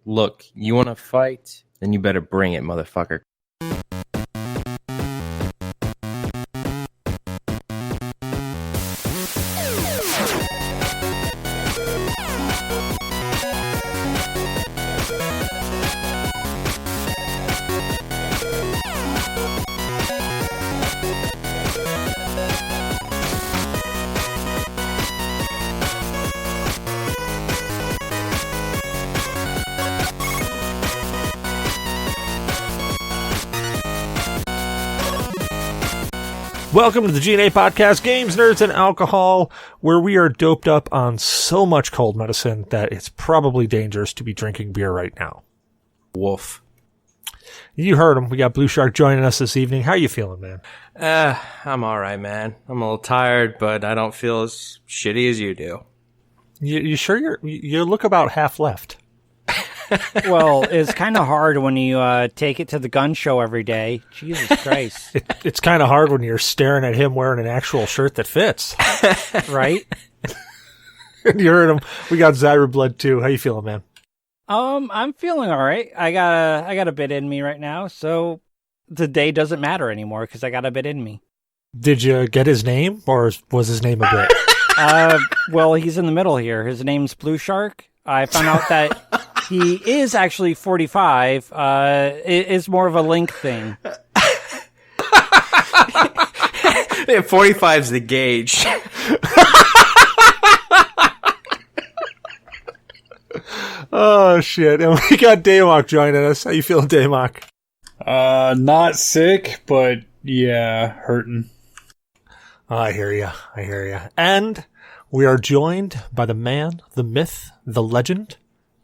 Look, you want to fight? Then you better bring it, motherfucker. Welcome to the G.N.A podcast, Games, Nerds, and Alcohol, where we are doped up on so much cold medicine that it's probably dangerous to be drinking beer right now. Woof. You heard him. We got Blue Shark joining us this evening. How you feeling, man? I'm alright, man. I'm a little tired, but I don't feel as shitty as you do. You sure you look about half left? Well, it's kind of hard when you take it to the gun show every day. Jesus Christ. It's kind of hard when you're staring at him wearing an actual shirt that fits. Right? You heard him. We got Zyber blood too. How you feeling, man? I'm feeling all right. I got a bit in me right now, so the day doesn't matter anymore because I got a bit in me. Did you get his name, or was his name a bit? Well, he's in the middle here. His name's Blue Shark. I found out that he is actually 45. It is more of a link thing. 45's the gauge. Oh, shit. And we got Damok joining us. How you feeling, Damok? Not sick, but yeah, hurting. I hear ya. And we are joined by the man, the myth, the legend,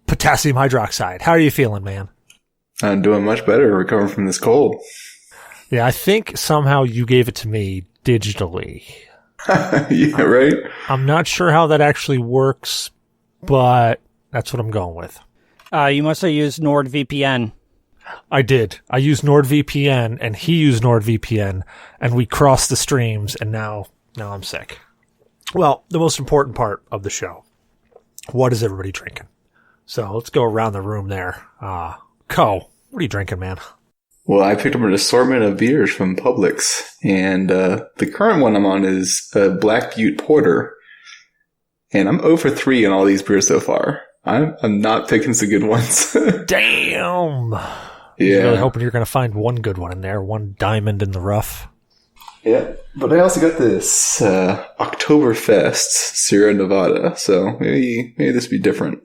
potassium hydroxide. How are you feeling, man? I'm doing much better recovering from this cold. Yeah, I think somehow you gave it to me digitally. Yeah, right? I'm not sure how that actually works, but that's what I'm going with. You must have used NordVPN. I did. I used NordVPN, and he used NordVPN, and we crossed the streams, and now I'm sick. Well, the most important part of the show. What is everybody drinking? So let's go around the room there. Co, what are you drinking, man? Well, I picked up an assortment of beers from Publix, and the current one I'm on is Black Butte Porter, and I'm 0 for 3 on all these beers so far. I'm not picking some good ones. Damn! Yeah. I'm really hoping you're going to find one good one in there, one diamond in the rough. Yeah, but I also got this Oktoberfest Sierra Nevada, so maybe this will be different.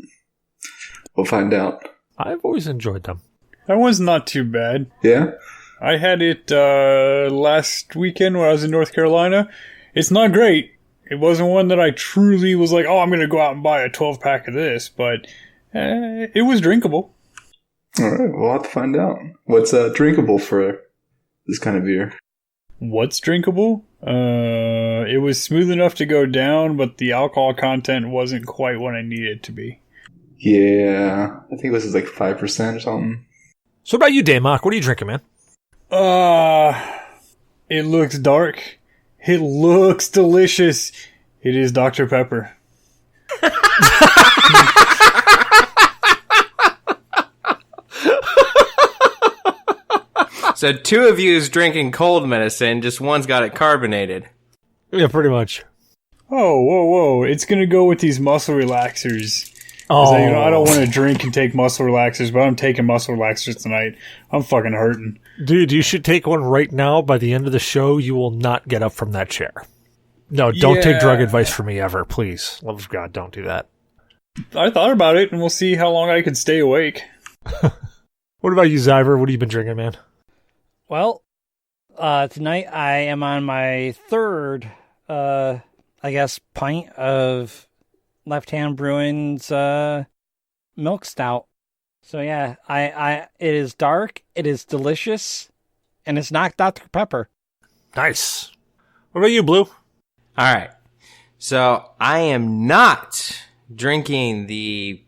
We'll find out. I've always enjoyed them. That one's not too bad. Yeah? I had it last weekend when I was in North Carolina. It's not great. It wasn't one that I truly was like, oh, I'm going to go out and buy a 12-pack of this, but it was drinkable. All right, we'll have to find out. What's drinkable for this kind of beer? What's drinkable? It was smooth enough to go down, but the alcohol content wasn't quite what I needed it to be. Yeah, I think this is like 5% or something. So what about you, Damok? What are you drinking, man? It looks dark. It looks delicious. It is Dr. Pepper. So 2 of you is drinking cold medicine, just one's got it carbonated. Yeah, pretty much. Oh, whoa. It's going to go with these muscle relaxers. Oh. I don't want to drink and take muscle relaxers, but I'm taking muscle relaxers tonight. I'm fucking hurting. Dude, you should take one right now. By the end of the show, you will not get up from that chair. No, don't take drug advice from me ever, please. Love of God, don't do that. I thought about it, and we'll see how long I can stay awake. What about you, Zyber? What have you been drinking, man? Well, tonight I am on my third, pint of Left Hand Brewing's milk stout. So yeah, it is dark, it is delicious, and it's not Dr. Pepper. Nice. What about you, Blue? All right. So I am not drinking the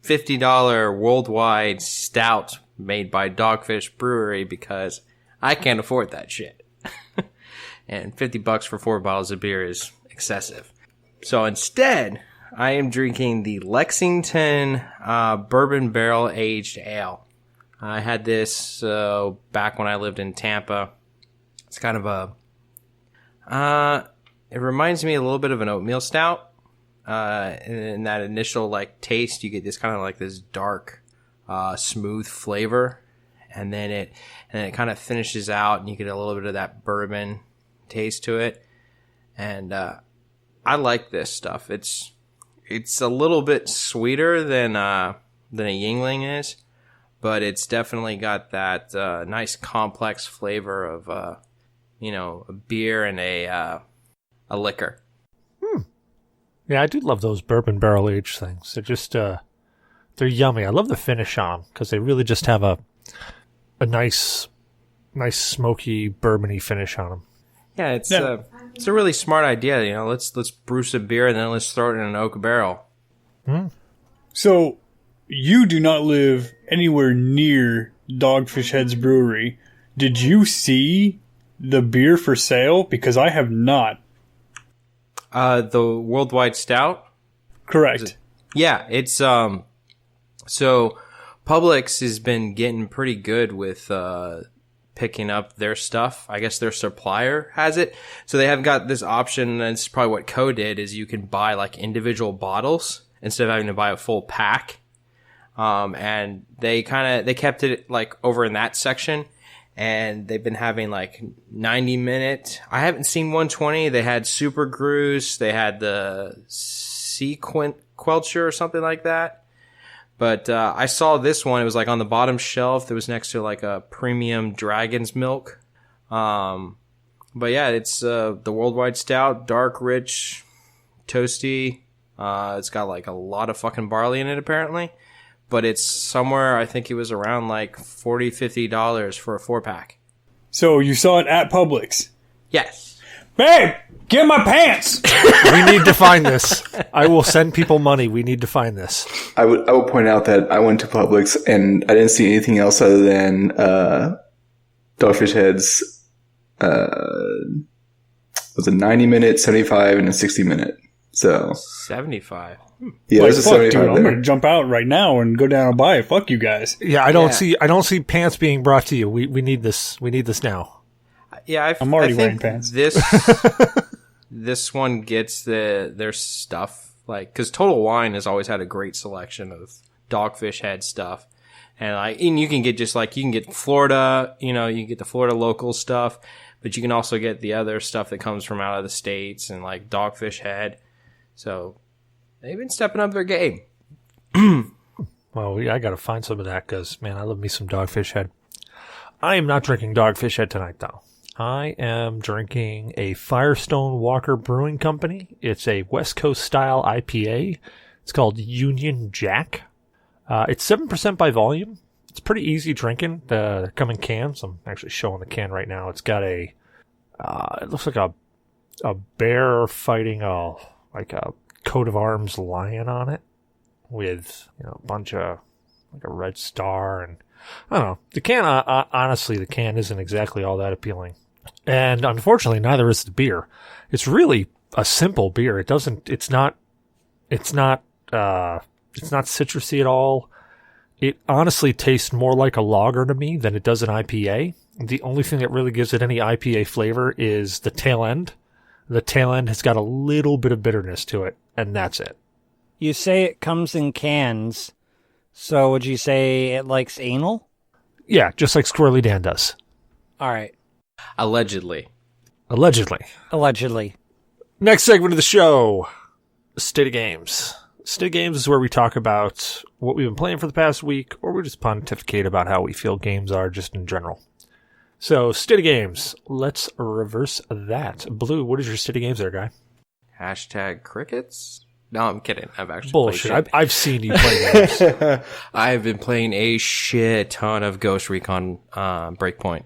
$50 worldwide stout made by Dogfish Brewery because I can't afford that shit. And $50 for 4 bottles of beer is excessive. So instead, I am drinking the Lexington Bourbon Barrel Aged Ale. I had this back when I lived in Tampa. It's kind of it reminds me a little bit of an oatmeal stout. In that initial like taste, you get this kind of like this dark, smooth flavor, and then it kind of finishes out, and you get a little bit of that bourbon taste to it. And I like this stuff. It's a little bit sweeter than a Yingling is, but it's definitely got that nice complex flavor of a beer and a liquor. Yeah, I do love those bourbon barrel aged things. They're just they're yummy. I love the finish on them because they really just have a nice smoky bourbony finish on them. Yeah, it's a really smart idea. Let's brew some beer and then let's throw it in an oak barrel. So, you do not live anywhere near Dogfish Head's brewery. Did you see the beer for sale? Because I have not. The Worldwide Stout? Correct. Yeah, it's so Publix has been getting pretty good with picking up their stuff. I guess their supplier has it. So they have got this option, and it's probably what Co did, is you can buy like individual bottles instead of having to buy a full pack. And they kept it like over in that section, and they've been having like 90-minute. I haven't seen 120. They had Super Grooves. They had the Quelcher or something like that. But I saw this one. It was like on the bottom shelf. It was next to like a premium Dragon's Milk. But yeah, it's the Worldwide Stout, dark, rich, toasty. It's got like a lot of fucking barley in it apparently. But it's somewhere, I think it was around like $40, $50 for a 4-pack. So you saw it at Publix? Yes. Babe, get my pants! We need to find this. I will send people money. We need to find this. I will point out that I went to Publix and I didn't see anything else other than Dogfish Head's was a 90-minute, 75, and a 60-minute. So 75. Yeah, like, there's a fuck, 75 dude, I'm there. gonna jump out right now and go down and buy it. Fuck you guys. Yeah, I don't see pants being brought to you. We need this. We need this now. Yeah, I'm already I wearing think pants. This one gets their stuff, like, because Total Wine has always had a great selection of Dogfish Head stuff, and you can get you can get Florida, you can get the Florida local stuff, but you can also get the other stuff that comes from out of the States and like Dogfish Head. So they've been stepping up their game. Well, I got to find some of that because, man, I love me some Dogfish Head. I am not drinking Dogfish Head tonight, though. I am drinking a Firestone Walker Brewing Company. It's a West Coast style IPA. It's called Union Jack. It's 7% by volume. It's pretty easy drinking. They come in cans. I'm actually showing the can right now. It's got it looks like a bear fighting a coat of arms lion on it with a bunch of like a red star, and I don't know. The can, honestly, the can isn't exactly all that appealing. And unfortunately, neither is the beer. It's really a simple beer. It's not citrusy at all. It honestly tastes more like a lager to me than it does an IPA. The only thing that really gives it any IPA flavor is the tail end. The tail end has got a little bit of bitterness to it, and that's it. You say it comes in cans, so would you say it likes anal? Yeah, just like Squirrely Dan does. All right. Allegedly. Allegedly. Next segment of the show, State of Games. State of Games is where we talk about what we've been playing for the past week, or we just pontificate about how we feel games are just in general. So, State of Games. Let's reverse that. Blue, what is your State of Games there, guy? #, crickets? No, I'm kidding. I've actually Bullshit. played shit. I've seen you play games. I've been playing a shit ton of Ghost Recon Breakpoint.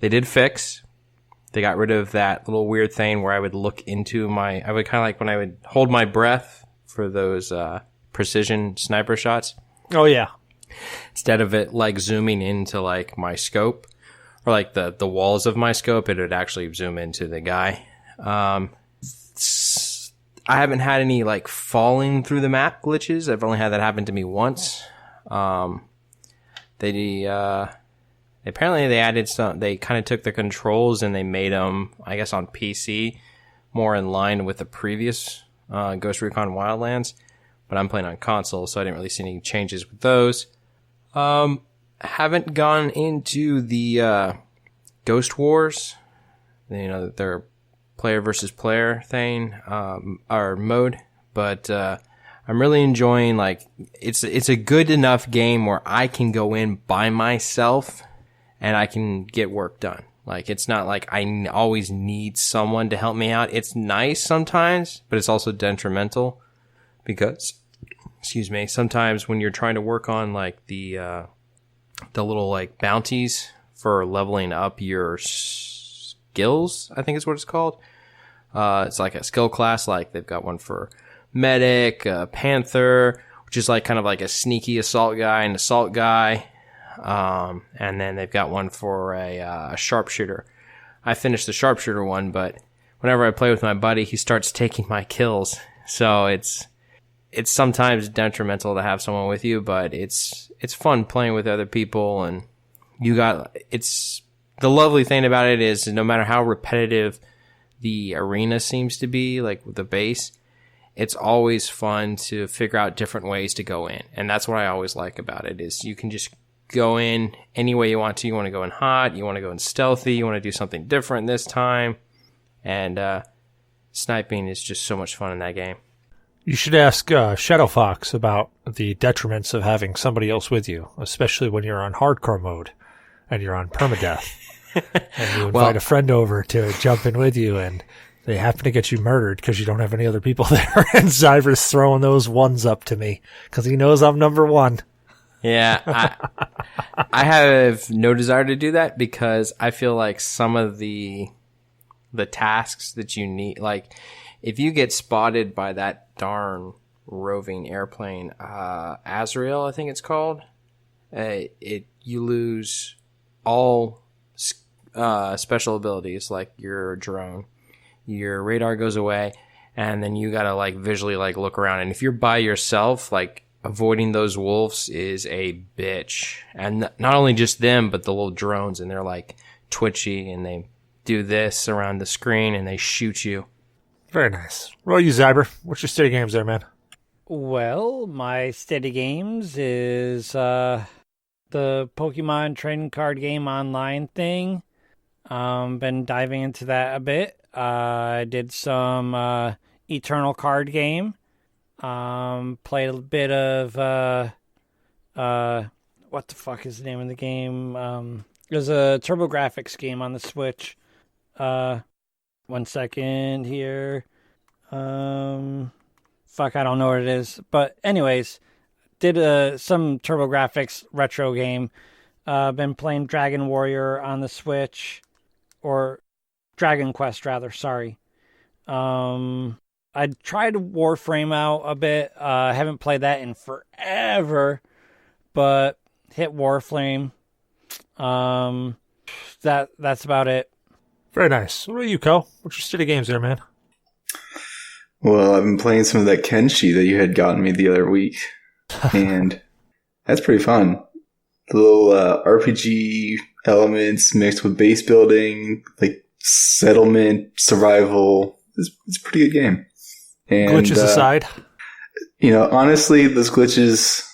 They did fix. They got rid of that little weird thing where I would look into I would kind of like when I would hold my breath for those precision sniper shots. Oh, yeah. Instead of it like zooming into like my scope or like the walls of my scope, it would actually zoom into the guy. I haven't had any like falling through the map glitches. I've only had that happen to me once. Apparently they added some. They kind of took the controls and they made them, I guess, on PC more in line with the previous Ghost Recon Wildlands. But I'm playing on console, so I didn't really see any changes with those. Haven't gone into the Ghost Wars, their player versus player thing, or mode. But I'm really enjoying, like, it's a good enough game where I can go in by myself and I can get work done. Like, it's not like I always need someone to help me out. It's nice sometimes, but it's also detrimental because, sometimes when you're trying to work on, like, the little, like, bounties for leveling up your skills, I think is what it's called. It's like a skill class, like they've got one for medic, panther, which is like kind of like a sneaky assault guy and assault guy. And then they've got one for a sharpshooter. I finished the sharpshooter one, but whenever I play with my buddy, he starts taking my kills. So it's sometimes detrimental to have someone with you, but it's fun playing with other people. And the lovely thing about it is no matter how repetitive the arena seems to be, like with the base, it's always fun to figure out different ways to go in. And that's what I always like about it, is you can just go in any way you want to. You want to go in hot, you want to go in stealthy, you want to do something different this time. And sniping is just so much fun in that game. You should ask Shadow Fox about the detriments of having somebody else with you, especially when you're on hardcore mode and you're on permadeath. And you invite a friend over to jump in with you, and they happen to get you murdered because you don't have any other people there. And Zyber's throwing those ones up to me because he knows I'm number one. Yeah, I have no desire to do that because I feel like some of the tasks that you need, like if you get spotted by that darn roving airplane, Azrael, I think it's called, you lose all special abilities, like your drone, your radar goes away, and then you gotta like visually like look around. And if you're by yourself, like avoiding those wolves is a bitch. And not only just them, but the little drones, and they're like twitchy and they do this around the screen and they shoot you. Very nice. What about you, Zyber? What's your state of games there, man? Well, my state of games is the Pokemon trading card game online thing. Been diving into that a bit. I did some Eternal card game. Played a bit of what the fuck is the name of the game? There's a TurboGrafx game on the Switch. 1 second here. Fuck, I don't know what it is. But anyways, did some TurboGrafx retro game. Been playing Dragon Warrior on the Switch. Or Dragon Quest, rather, sorry. I tried Warframe out a bit. Haven't played that in forever. But hit Warframe. That's about it. Very nice. What about you, Ko? What's your state of games there, man? Well, I've been playing some of that Kenshi that you had gotten me the other week. And that's pretty fun. The little RPG elements mixed with base building, like settlement, survival. It's a pretty good game. And, glitches aside? Honestly, those glitches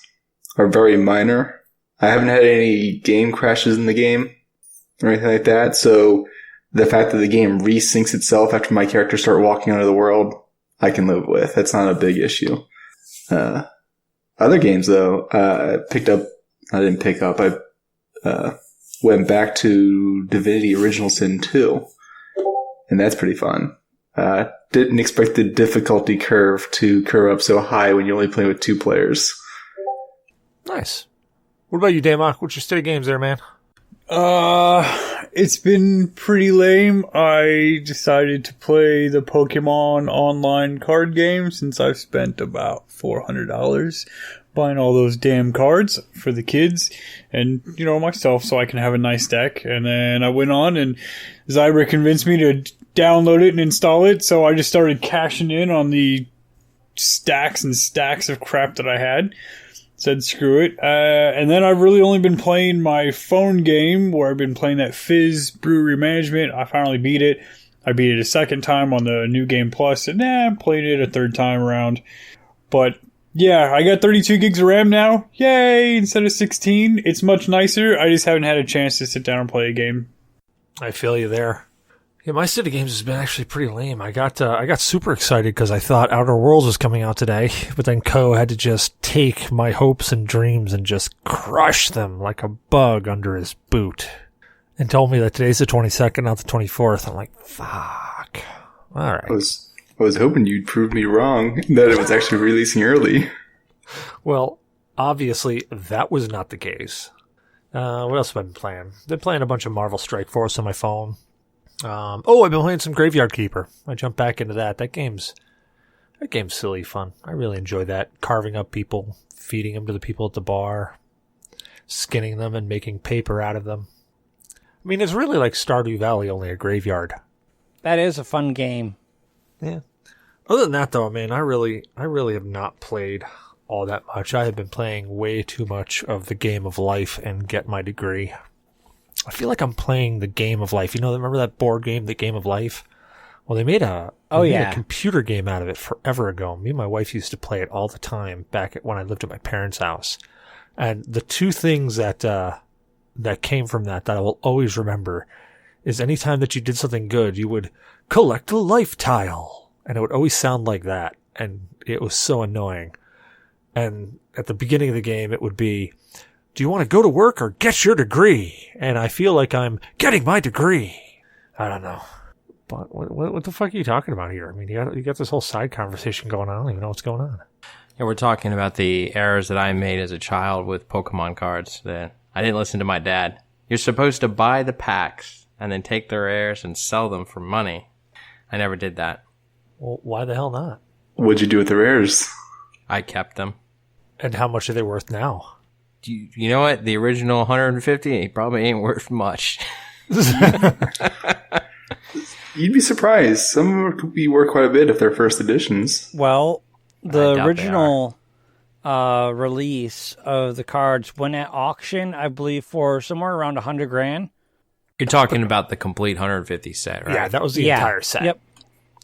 are very minor. I haven't had any game crashes in the game or anything like that. So the fact that the game resyncs itself after my characters start walking onto the world, I can live with. That's not a big issue. Other games, though, I went back to Divinity Original Sin 2, and that's pretty fun. Didn't expect the difficulty curve to curve up so high when you're only playing with 2 players. Nice. What about you, Damok? What's your state of games there, man? It's been pretty lame. I decided to play the Pokemon online card game since I've spent about $400. buying all those damn cards for the kids and, myself so I can have a nice deck. And then I went on and Zyber convinced me to download it and install it. So I just started cashing in on the stacks and stacks of crap that I had. Said screw it. And then I've really only been playing my phone game where I've been playing that Fizz Brewery Management. I finally beat it. I beat it a second time on the New Game Plus, and played it a third time around. But yeah, I got 32 gigs of RAM now. Yay! Instead of 16. It's much nicer. I just haven't had a chance to sit down and play a game. I feel you there. Yeah, my City Games has been actually pretty lame. I got super excited because I thought Outer Worlds was coming out today, but then Ko had to just take my hopes and dreams and just crush them like a bug under his boot. And told me that today's the 22nd, not the 24th. I'm like, fuck. All right. I was hoping you'd prove me wrong, that it was actually releasing early. Well, obviously, that was not the case. What else have I been playing? Been playing a bunch of Marvel Strike Force on my phone. I've been playing some Graveyard Keeper. I jumped back into that. That game's silly fun. I really enjoy that. Carving up people, feeding them to the people at the bar, skinning them and making paper out of them. I mean, it's really like Stardew Valley, only a graveyard. That is a fun game. Yeah. Other than that, though, man, I really have not played all that much. I have been playing way too much of the Game of Life and Get My Degree. I feel like I'm playing the Game of Life. Remember that board game, the Game of Life? Well, they made a computer game out of it forever ago. Me and my wife used to play it all the time back when I lived at my parents' house. And the two things that came from that I will always remember is anytime that you did something good, you would collect a life tile. And it would always sound like that. And it was so annoying. And at the beginning of the game, it would be, do you want to go to work or get your degree? And I feel like I'm getting my degree. I don't know. But what the fuck are you talking about here? I mean, you got this whole side conversation going on. I don't even know what's going on. Yeah, we're talking about the errors that I made as a child with Pokemon cards. That I didn't listen to my dad. You're supposed to buy the packs and then take their rares and sell them for money. I never did that. Well, why the hell not? What'd you do with the rares? I kept them. And how much are they worth now? You know what? The original 150 probably ain't worth much. You'd be surprised. Some of them could be worth quite a bit if they're first editions. Well, the original release of the cards went at auction, I believe, for somewhere around $100,000. You're talking about the complete 150 set, right? Yeah, that was the entire set. Yep.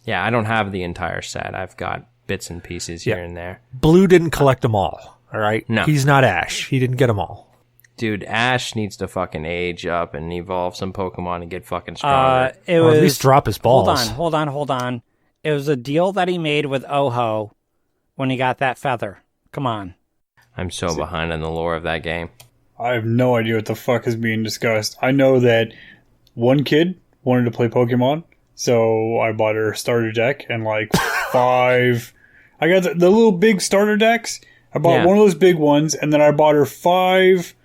Yeah, I don't have the entire set. I've got bits and pieces here and there. Blue didn't collect them all right? No. He's not Ash. He didn't get them all. Dude, Ash needs to fucking age up and evolve some Pokemon and get fucking stronger. Or at least drop his balls. Hold on. It was a deal that he made with Oho when he got that feather. Come on. I'm so behind on the lore of that game. I have no idea what the fuck is being discussed. I know that one kid wanted to play Pokemon, so I bought her a starter deck and like 5... I got the little big starter decks. I bought one of those big ones, and then I bought her 5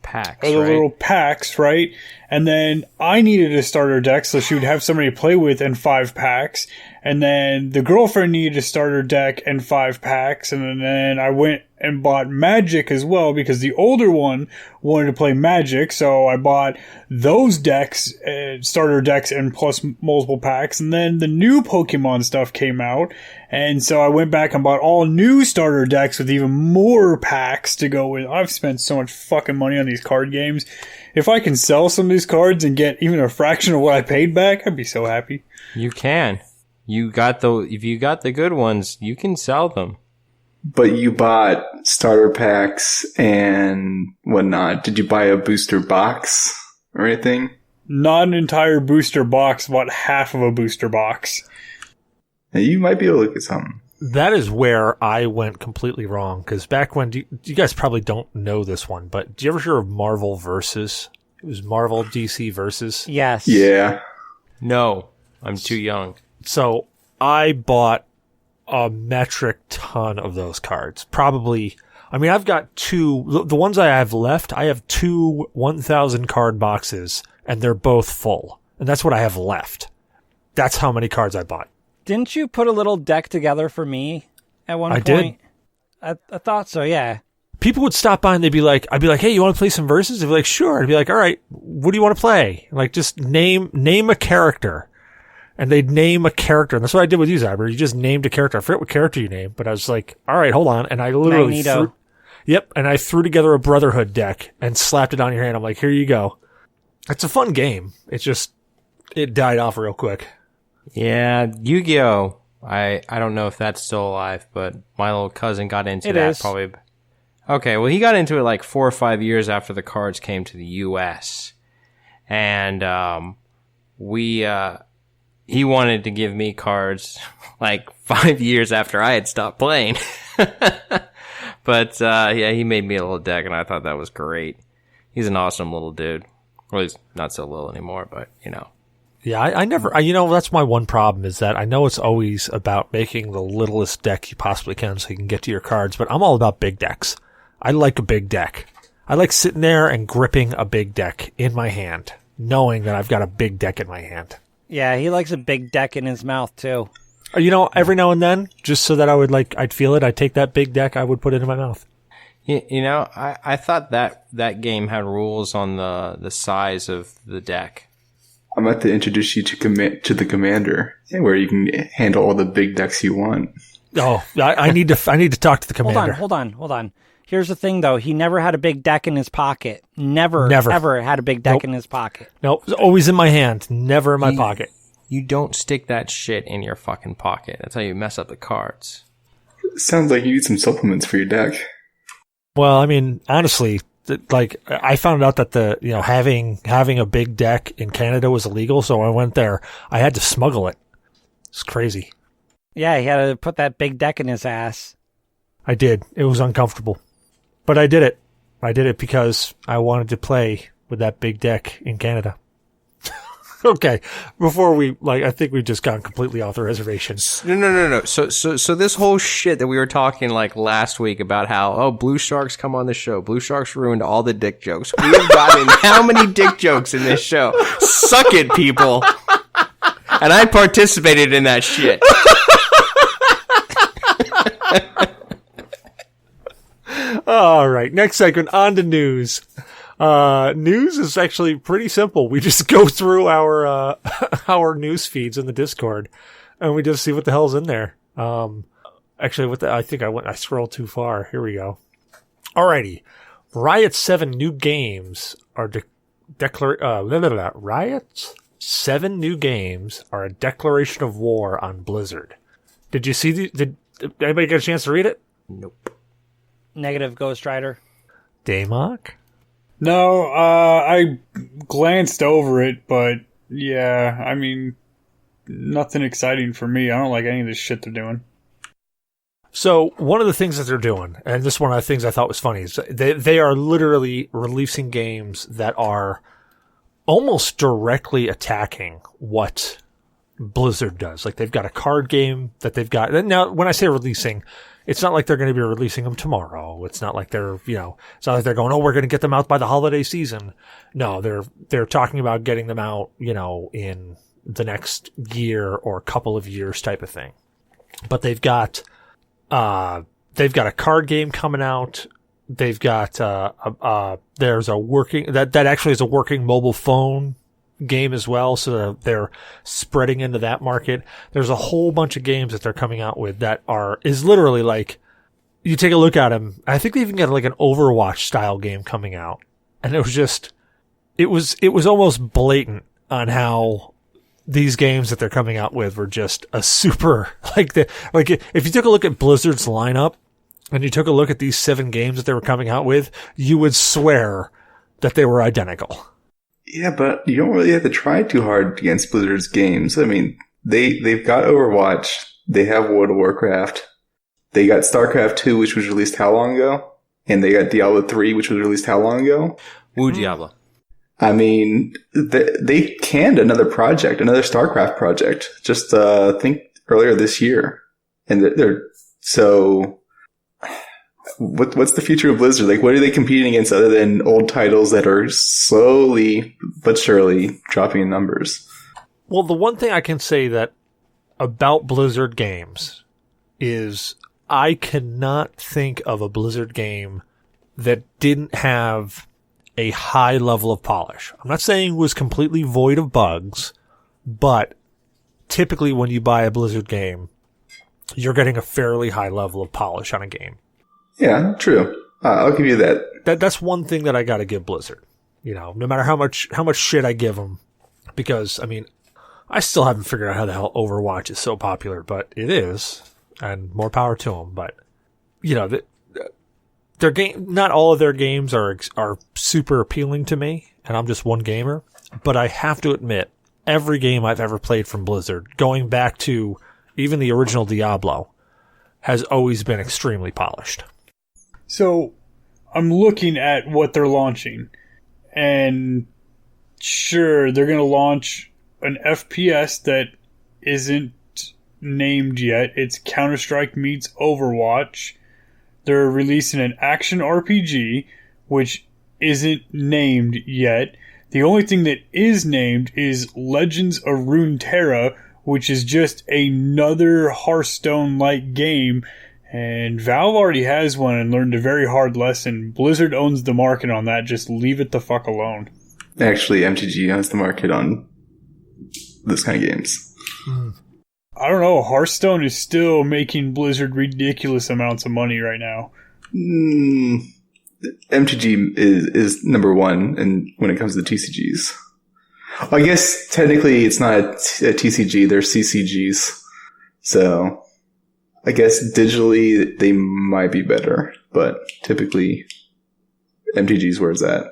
packs, little packs, right? And then I needed a starter deck so she would have somebody to play with and 5 packs. And then the girlfriend needed a starter deck and 5 packs. And then I went and bought Magic as well because the older one wanted to play Magic. So I bought those decks, starter decks and plus multiple packs. And then the new Pokemon stuff came out. And so I went back and bought all new starter decks with even more packs to go with. I've spent so much fucking money on these card games. If I can sell some of these cards and get even a fraction of what I paid back, I'd be so happy. You can. If you got the good ones, you can sell them. But you bought starter packs and whatnot. Did you buy a booster box or anything? Not an entire booster box, about half of a booster box. Now you might be able to get something. That is where I went completely wrong. Because back when, you guys probably don't know this one, but do you ever hear of Marvel Versus? It was Marvel DC Versus. Yes. Yeah. No, I'm too young. So I bought a metric ton of those cards. Probably, I mean, I've got 2, the ones I have left, I have 2 1,000 card boxes, and they're both full. And that's what I have left. That's how many cards I bought. Didn't you put a little deck together for me at one point? I did. I thought so, yeah. People would stop by and I'd be like, hey, you want to play some verses? They'd be like, sure. I'd be like, all right, what do you want to play? Like, just name a character. And they'd name a character. And that's what I did with you, Zyber. You just named a character. I forget what character you named, but I was like, all right, hold on. And I literally threw together a Brotherhood deck and slapped it on your hand. I'm like, here you go. It's a fun game. It died off real quick. Yeah, Yu-Gi-Oh! I don't know if that's still alive, but my little cousin got into that probably. Okay, well, he got into it like 4 or 5 years after the cards came to the U.S. And he wanted to give me cards like 5 years after I had stopped playing. But yeah, he made me a little deck, and I thought that was great. He's an awesome little dude. Well, he's not so little anymore, but you know. Yeah, I never, that's my one problem is that I know it's always about making the littlest deck you possibly can so you can get to your cards, but I'm all about big decks. I like a big deck. I like sitting there and gripping a big deck in my hand, knowing that I've got a big deck in my hand. Yeah, he likes a big deck in his mouth, too. Every now and then, just so that I'd feel it, I'd take that big deck, I would put it in my mouth. I thought that game had rules on the size of the deck. I'm about to introduce you to the commander, where you can handle all the big decks you want. Oh, I need to talk to the commander. Hold on. Here's the thing, though. He never had a big deck in his pocket. Never. Ever had a big deck in his pocket. Nope. It was always in my hand. Never in my pocket. You don't stick that shit in your fucking pocket. That's how you mess up the cards. Sounds like you need some supplements for your deck. Well, I mean, honestly, like I found out that having a big deck in Canada was illegal, so I went there. I had to smuggle it. It's crazy. Yeah, he had to put that big deck in his ass. I did. It was uncomfortable. But I did it. I did it because I wanted to play with that big deck in Canada. Okay. Before I think we've just gone completely off the reservation. No. So this whole shit that we were talking like last week about how, Blue Sharks come on the show. Blue Sharks ruined all the dick jokes. We have gotten how many dick jokes in this show? Suck it, people. And I participated in that shit. All right. Next segment, on to news. News is actually pretty simple. We just go through our our news feeds in the Discord, and we just see what the hell's in there. Actually, I think I scrolled too far. Here we go. Alrighty. Riots 7 new games are Riots 7 new games are a declaration of war on Blizzard. Did you see did anybody get a chance to read it? Nope. Negative, Ghost Rider. Damok? No, I glanced over it, but yeah, I mean, nothing exciting for me. I don't like any of this shit they're doing. So one of the things that they're doing, and this is one of the things I thought was funny, is they are literally releasing games that are almost directly attacking what Blizzard does. Like they've got a card game that they've got. Now, when I say releasing, it's not like they're going to be releasing them tomorrow. It's not like they're, it's not like they're going, we're going to get them out by the holiday season. No, they're talking about getting them out, in the next year or couple of years type of thing. But they've got a card game coming out. They've got, there's a working, that actually is a working mobile phone game as well, so they're spreading into that market. There's a whole bunch of games that they're coming out with that is literally like, you take a look at them. I think they even got like an Overwatch style game coming out, and it was almost blatant on how these games that they're coming out with were just a super if you took a look at Blizzard's lineup and you took a look at these 7 games that they were coming out with, you would swear that they were identical. Yeah, but you don't really have to try too hard against Blizzard's games. I mean, they've got Overwatch, they have World of Warcraft, they got StarCraft 2, which was released how long ago? And they got Diablo 3, which was released how long ago? Woo Diablo. I mean, they canned another StarCraft project, just I think earlier this year. And so what's the future of Blizzard? Like, what are they competing against other than old titles that are slowly but surely dropping in numbers? Well, the one thing I can say that about Blizzard games is I cannot think of a Blizzard game that didn't have a high level of polish. I'm not saying it was completely void of bugs, but typically when you buy a Blizzard game, you're getting a fairly high level of polish on a game. Yeah, true. I'll give you that. That's one thing that I got to give Blizzard. You know, no matter how much shit I give them, because I mean, I still haven't figured out how the hell Overwatch is so popular, but it is, and more power to them. But you know, their game, not all of their games are super appealing to me, and I'm just one gamer. But I have to admit, every game I've ever played from Blizzard, going back to even the original Diablo, has always been extremely polished. So, I'm looking at what they're launching, and sure, they're going to launch an FPS that isn't named yet. It's Counter-Strike meets Overwatch. They're releasing an action RPG, which isn't named yet. The only thing that is named is Legends of Runeterra, which is just another Hearthstone-like game. And Valve already has one and learned a very hard lesson. Blizzard owns the market on that. Just leave it the fuck alone. Actually, MTG owns the market on this kind of games. I don't know. Hearthstone is still making Blizzard ridiculous amounts of money right now. MTG is number one when it comes to TCGs. I guess technically it's not a TCG, they're CCGs. So I guess digitally they might be better, but typically MTG's where it's at.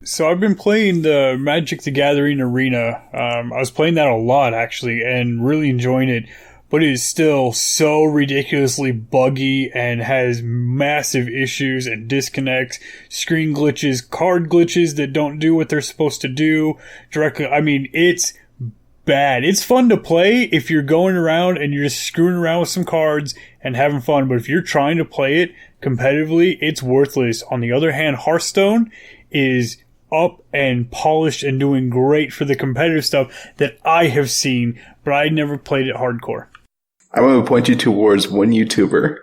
So I've been playing the Magic the Gathering Arena. I was playing that a lot, actually, and really enjoying it. But it is still so ridiculously buggy and has massive issues and disconnects, screen glitches, card glitches that don't do what they're supposed to do directly. I mean, it's bad. It's fun to play if you're going around and you're just screwing around with some cards and having fun. But if you're trying to play it competitively, it's worthless. On the other hand, Hearthstone is up and polished and doing great for the competitive stuff that I have seen, but I never played it hardcore. I'm going to point you towards one YouTuber,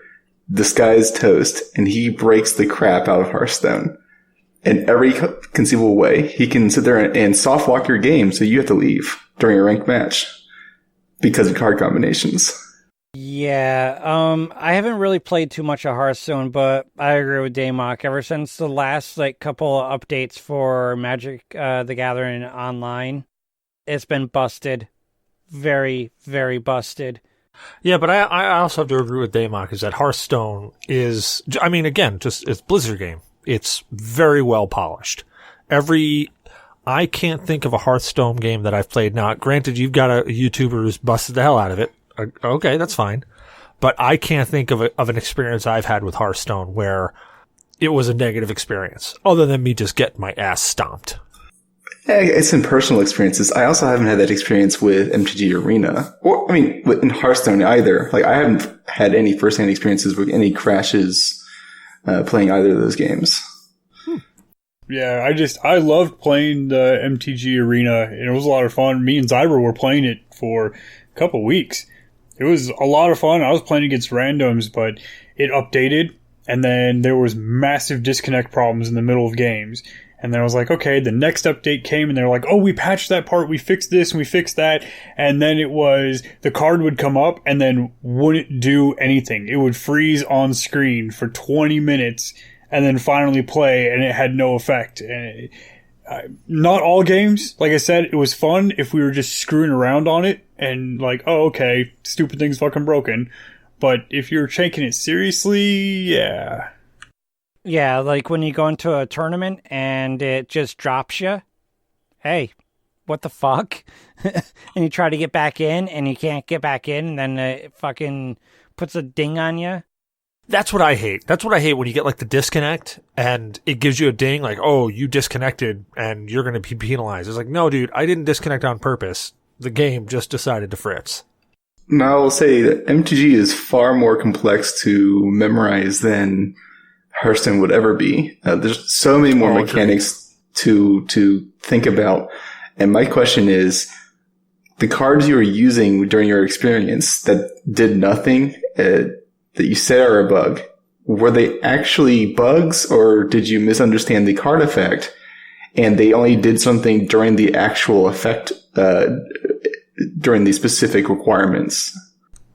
This Guy's Toast, and he breaks the crap out of Hearthstone in every conceivable way. He can sit there and soft walk your game so you have to leave during a ranked match because of card combinations. Yeah, I haven't really played too much of Hearthstone, but I agree with Damok. Ever since the last couple of updates for Magic the Gathering Online, it's been busted. Very, very busted. Yeah, but I also have to agree with Damok is that Hearthstone is, I mean, again, just it's Blizzard game. It's very well polished. I can't think of a Hearthstone game that I've played. Now, granted, you've got a YouTuber who's busted the hell out of it. Okay, that's fine. But I can't think of an experience I've had with Hearthstone where it was a negative experience, other than me just getting my ass stomped. Yeah, it's in personal experiences. I also haven't had that experience with MTG Arena, or I mean, in Hearthstone either. Like, I haven't had any first-hand experiences with any crashes playing either of those games. Yeah, I loved playing the MTG Arena, and it was a lot of fun. Me and Zyber were playing it for a couple weeks. It was a lot of fun. I was playing against randoms, but it updated, and then there was massive disconnect problems in the middle of games. And then I was like, okay, the next update came, and they're like, oh, we patched that part, we fixed this, and we fixed that. And then it was, the card would come up, and then wouldn't do anything. It would freeze on screen for 20 minutes, and then finally play, and it had no effect. And not all games, like I said, it was fun if we were just screwing around on it, and like, oh, okay, stupid thing's fucking broken. But if you're taking it seriously, yeah. Yeah, like when you go into a tournament and it just drops you. Hey, what the fuck? And you try to get back in and you can't get back in, and then it fucking puts a ding on you. That's what I hate. That's what I hate when you get like the disconnect and it gives you a ding like, oh, you disconnected and you're going to be penalized. It's like, no, dude, I didn't disconnect on purpose. The game just decided to fritz. Now, I will say that MTG is far more complex to memorize than Hearthstone would ever be. There's so many more mechanics to think about. And my question is, the cards you were using during your experience that did nothing, that you said are a bug, were they actually bugs, or did you misunderstand the card effect and they only did something during the actual effect, during the specific requirements?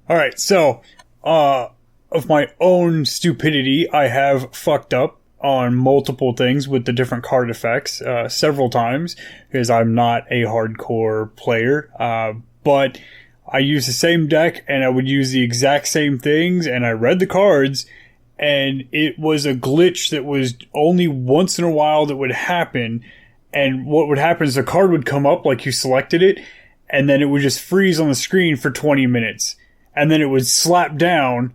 All right, so of my own stupidity, I have fucked up on multiple things with the different card effects several times because I'm not a hardcore player. But I use the same deck and I would use the exact same things, and I read the cards, and it was a glitch that was only once in a while that would happen. And what would happen is the card would come up like you selected it, and then it would just freeze on the screen for 20 minutes. And then it would slap down,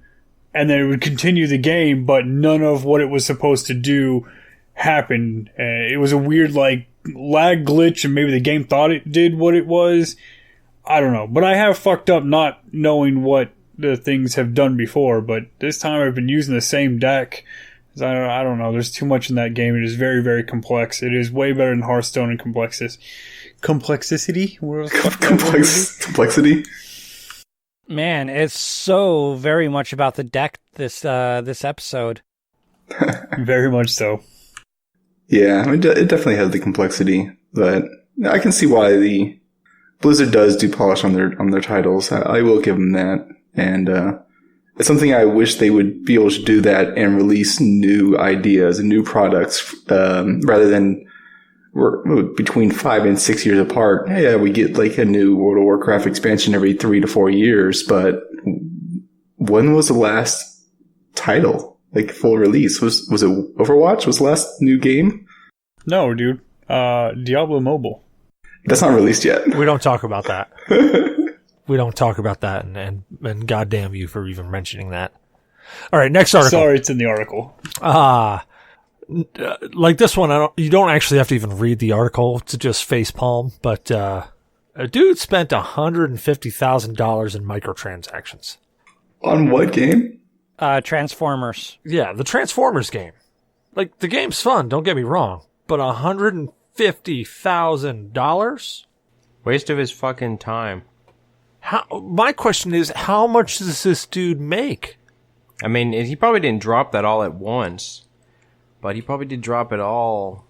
and then it would continue the game, but none of what it was supposed to do happened. It was a weird, like, lag glitch, and maybe the game thought it did what it was. I don't know. But I have fucked up not knowing what the things have done before, but this time I've been using the same deck. I don't know. There's too much in that game. It is very, very complex. It is way better than Hearthstone in complexity. Complexity? Complexity? Man, it's so very much about the deck this episode. Very much so. Yeah, I mean, it definitely has the complexity, but I can see why the Blizzard does do polish on their titles. I will give them that, and it's something I wish they would be able to do that and release new ideas and new products rather than we're between 5 and 6 years apart. Yeah, we get like a new World of Warcraft expansion every 3 to 4 years, but when was the last title, like full release? Was it Overwatch? Was the last new game? No, dude. Diablo Mobile. That's not released yet. We don't talk about that. We don't talk about that, and goddamn you for even mentioning that. All right, next article. Sorry, it's in the article. Like this one, you don't actually have to even read the article to just facepalm, but a dude spent $150,000 in microtransactions. On what game? Transformers. Yeah, the Transformers game. Like, the game's fun, don't get me wrong, but $150,000? Waste of his fucking time. My question is, how much does this dude make? I mean, he probably didn't drop that all at once. But he probably did drop it all,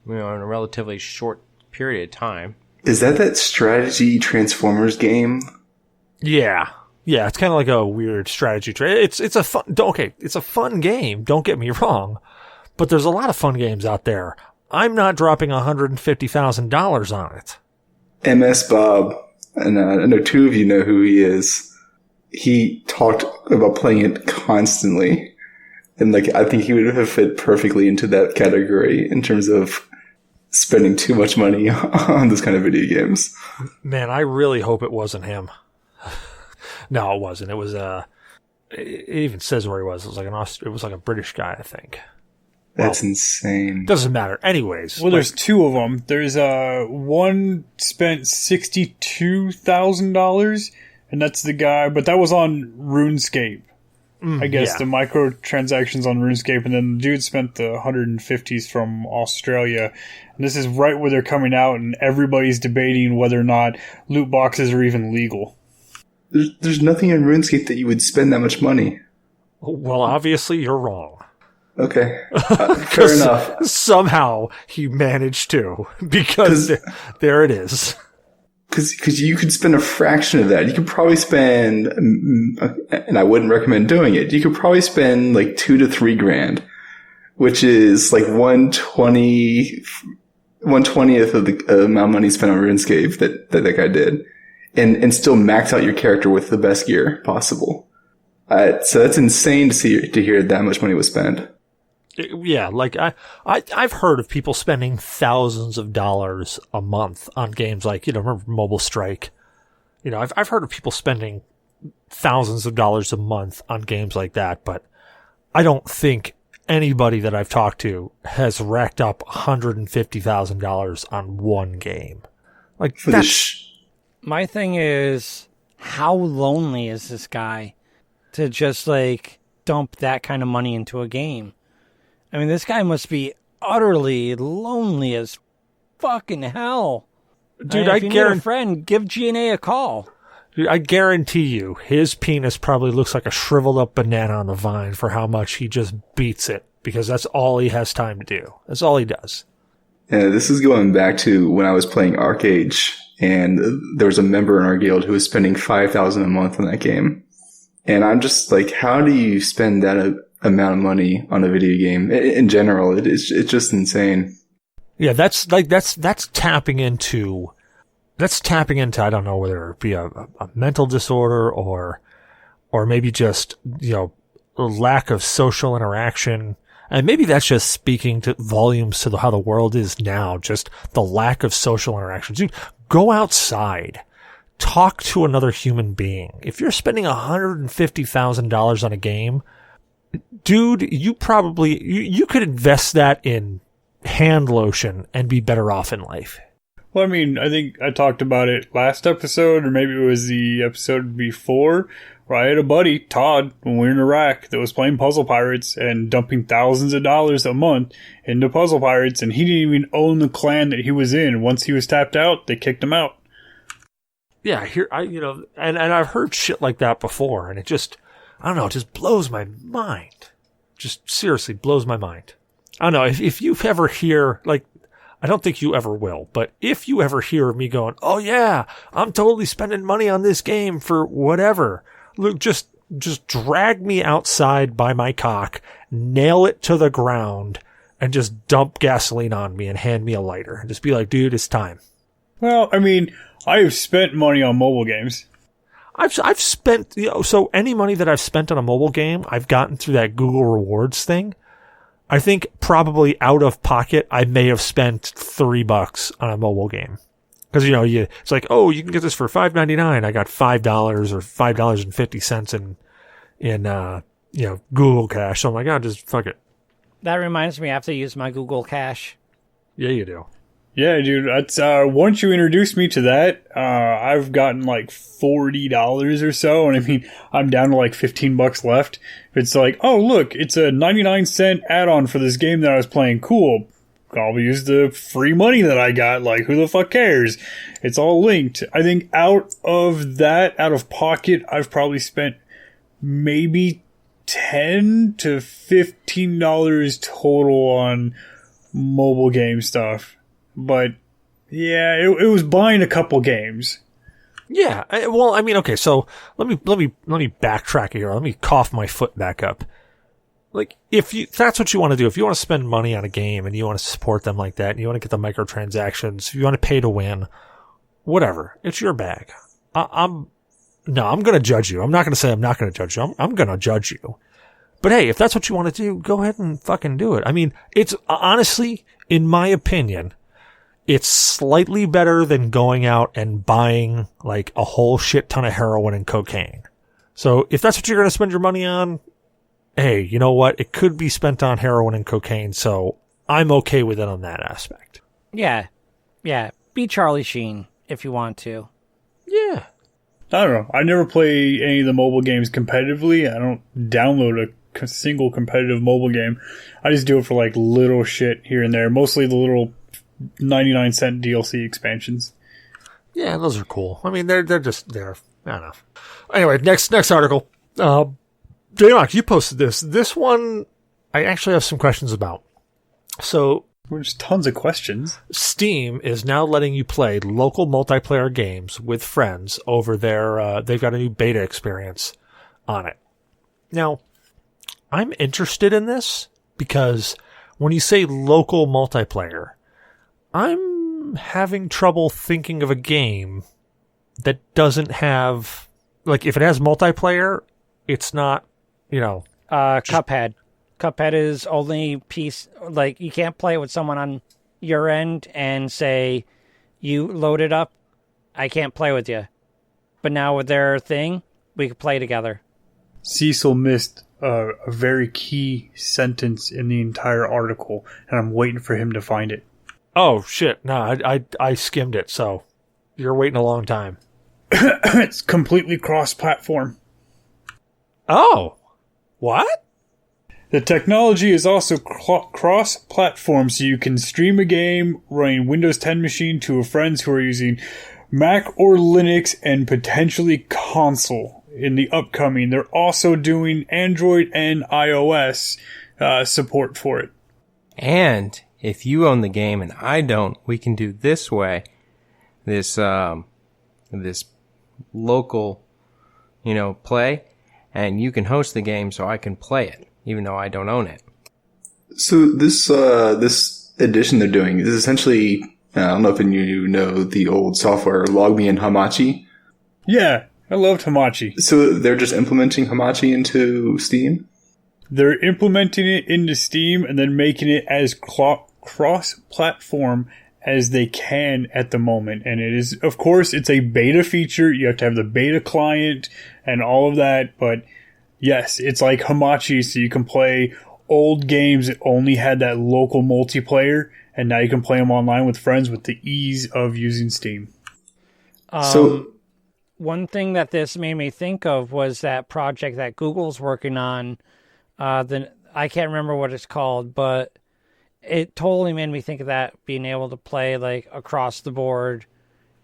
in a relatively short period of time. Is that strategy Transformers game? Yeah, it's kind of like a weird strategy. It's a fun. Okay, it's a fun game. Don't get me wrong, but there's a lot of fun games out there. I'm not dropping $150,000 on it. MS Bob, and I know two of you know who he is. He talked about playing it constantly. And I think he would have fit perfectly into that category in terms of spending too much money on this kind of video games. Man, I really hope it wasn't him. No, it wasn't. It was it even says where he was. It was like a British guy, I think. That's insane. Doesn't matter. Anyways. Well, there's two of them. There's one spent $62,000, and that's the guy, but that was on RuneScape. I guess the microtransactions on RuneScape, and then the dude spent the 150s from Australia. And this is right where they're coming out, and everybody's debating whether or not loot boxes are even legal. There's nothing in RuneScape that you would spend that much money. Well, obviously you're wrong. Okay, fair enough. Somehow he managed to, because there it is. Because you could spend a fraction of that. You could probably spend, and I wouldn't recommend doing it. You could probably spend like $2,000 to $3,000, which is like 1/20th of the amount of money spent on RuneScape that guy did, and still max out your character with the best gear possible. So that's insane to hear that much money was spent. Yeah, like I've heard of people spending thousands of dollars a month on games like, remember Mobile Strike? I've heard of people spending thousands of dollars a month on games like that, but I don't think anybody that I've talked to has racked up $150,000 on one game. Like, my thing is, how lonely is this guy to just dump that kind of money into a game? I mean, this guy must be utterly lonely as fucking hell. Dude, if you need a friend, give G.N.A a call. I guarantee you, his penis probably looks like a shriveled up banana on the vine for how much he just beats it, because that's all he has time to do. That's all he does. Yeah, this is going back to when I was playing Arcage, and there was a member in our guild who was spending $5,000 a month on that game. And I'm just like, how do you spend that amount of money on a video game? In general, it's just insane. Yeah, that's tapping into, I don't know whether it be a mental disorder or maybe just, a lack of social interaction. And maybe that's just speaking to volumes to how the world is now, just the lack of social interaction. Dude, go outside. Talk to another human being. If you're spending $150,000 on a game, dude, you probably, you could invest that in hand lotion and be better off in life. Well, I mean, I think I talked about it last episode, or maybe it was the episode before, where I had a buddy, Todd, when we were in Iraq, that was playing Puzzle Pirates and dumping thousands of dollars a month into Puzzle Pirates, and he didn't even own the clan that he was in. Once he was tapped out, they kicked him out. Yeah, and I've heard shit like that before, and it just, I don't know, it just blows my mind. Just seriously blows my mind. I don't know, if you ever hear, like, I don't think you ever will, but if you ever hear me going, oh yeah, I'm totally spending money on this game for whatever, look, just drag me outside by my cock, nail it to the ground, and just dump gasoline on me and hand me a lighter. And just be like, dude, it's time. Well, I mean, I've spent money on mobile games. I've spent, so any money that I've spent on a mobile game, I've gotten through that Google Rewards thing. I think probably out of pocket, I may have spent $3 on a mobile game. Cause it's like, oh, you can get this for $5.99. I got $5 or $5.50 in Google Cash. So I'm like, oh, just fuck it. That reminds me, I have to use my Google Cash. Yeah, you do. Yeah, dude. That's once you introduced me to that, I've gotten like $40 or so, and I mean, I'm down to like $15 left. It's like, oh look, it's a 99-cent add-on for this game that I was playing. Cool. I'll use the free money that I got. Like, who the fuck cares? It's all linked. I think out of pocket, I've probably spent maybe $10 to $15 total on mobile game stuff. But yeah, it was buying a couple games. Yeah, well, I mean, okay, so let me backtrack here. Let me cough my foot back up. Like, if that's what you want to do, if you want to spend money on a game and you want to support them like that, and you want to get the microtransactions, if you want to pay to win, whatever, it's your bag. I'm going to judge you. I'm not going to say I'm not going to judge you. I'm going to judge you. But hey, if that's what you want to do, go ahead and fucking do it. I mean, it's honestly, in my opinion, it's slightly better than going out and buying like a whole shit ton of heroin and cocaine. So if that's what you're going to spend your money on, hey, you know what? It could be spent on heroin and cocaine, so I'm okay with it on that aspect. Yeah. Be Charlie Sheen if you want to. Yeah. I don't know. I never play any of the mobile games competitively. I don't download a single competitive mobile game. I just do it for like little shit here and there. Mostly the little 99-cent DLC expansions. Yeah, those are cool. I mean, they're just there. I don't know. Anyway, next article. Damok, you posted this. This one, I actually have some questions about. So, there's tons of questions. Steam is now letting you play local multiplayer games with friends over their, they've got a new beta experience on it. Now, I'm interested in this because when you say local multiplayer, I'm having trouble thinking of a game that doesn't have, like, if it has multiplayer, it's not, Cuphead. Cuphead is only piece, like, you can't play it with someone on your end and say, you load it up, I can't play with you. But now with their thing, we can play together. Cecil missed a very key sentence in the entire article, and I'm waiting for him to find it. Oh, shit. No, I skimmed it, so you're waiting a long time. It's completely cross-platform. Oh. What? The technology is also cross-platform, so you can stream a game running Windows 10 machine to friends who are using Mac or Linux and potentially console in the upcoming. They're also doing Android and iOS support for it. And if you own the game and I don't, we can do this way. This local, play, and you can host the game so I can play it, even though I don't own it. So this edition they're doing is essentially, I don't know if you know the old software LogMe and Hamachi. Yeah, I loved Hamachi. So they're just implementing Hamachi into Steam? They're implementing it into Steam and then making it as cross-platform as they can at the moment. And it is, of course, it's a beta feature. You have to have the beta client and all of that. But yes, it's like Hamachi, so you can play old games that only had that local multiplayer, and now you can play them online with friends with the ease of using Steam. One thing that this made me think of was that project that Google's working on. I can't remember what it's called, but it totally made me think of that, being able to play like across the board,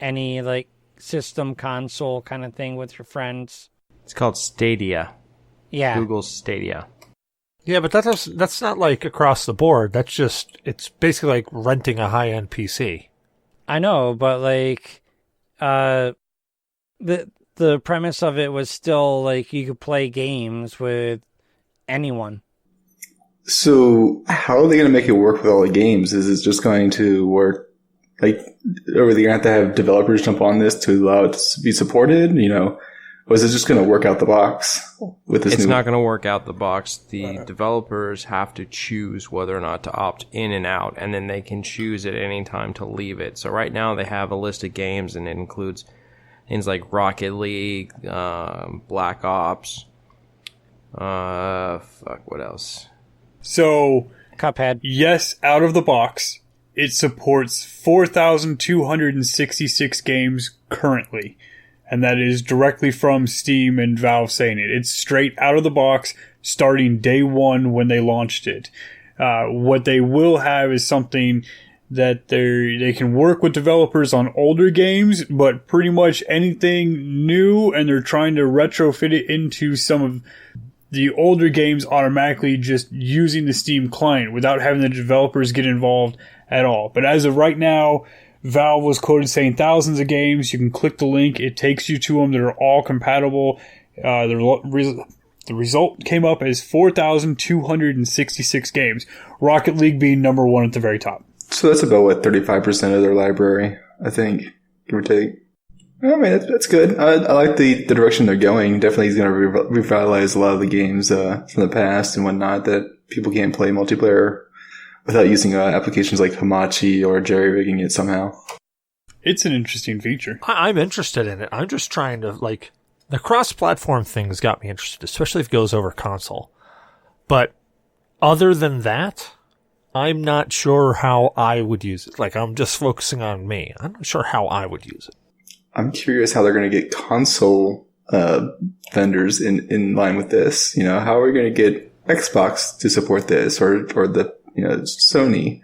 any like system console kind of thing with your friends. It's called Stadia. Yeah. Google's Stadia. Yeah, but that's not like across the board. It's basically like renting a high-end PC. I know, but like, the premise of it was still like you could play games with anyone. So how are they going to make it work with all the games? Is it just going to work, like, are they going to have to have developers jump on this to allow it to be supported? Or is it just going to work out the box with this? It's not going to work out the box. The developers have to choose whether or not to opt in and out, and then they can choose at any time to leave it. So right now they have a list of games, and it includes things like Rocket League, Black Ops, what else? So, Cuphead. Yes, out of the box, it supports 4,266 games currently. And that is directly from Steam and Valve saying it. It's straight out of the box, starting day one when they launched it. What they will have is something that they can work with developers on older games, but pretty much anything new, and they're trying to retrofit it into some of the older games automatically just using the Steam client without having the developers get involved at all. But as of right now, Valve was quoted saying thousands of games. You can click the link. It takes you to them that are all compatible. The result came up as 4,266 games. Rocket League being number one at the very top. So that's about, 35% of their library, I think, give or take. I mean, that's good. I like the direction they're going. Definitely is going to revitalize a lot of the games from the past and whatnot that people can't play multiplayer without using applications like Hamachi or jerry-rigging it somehow. It's an interesting feature. I'm interested in it. I'm just trying to, the cross-platform thing has got me interested, especially if it goes over console. But other than that, I'm not sure how I would use it. I'm just focusing on me. I'm not sure how I would use it. I'm curious how they're going to get console vendors in line with this. How are we going to get Xbox to support this or the Sony?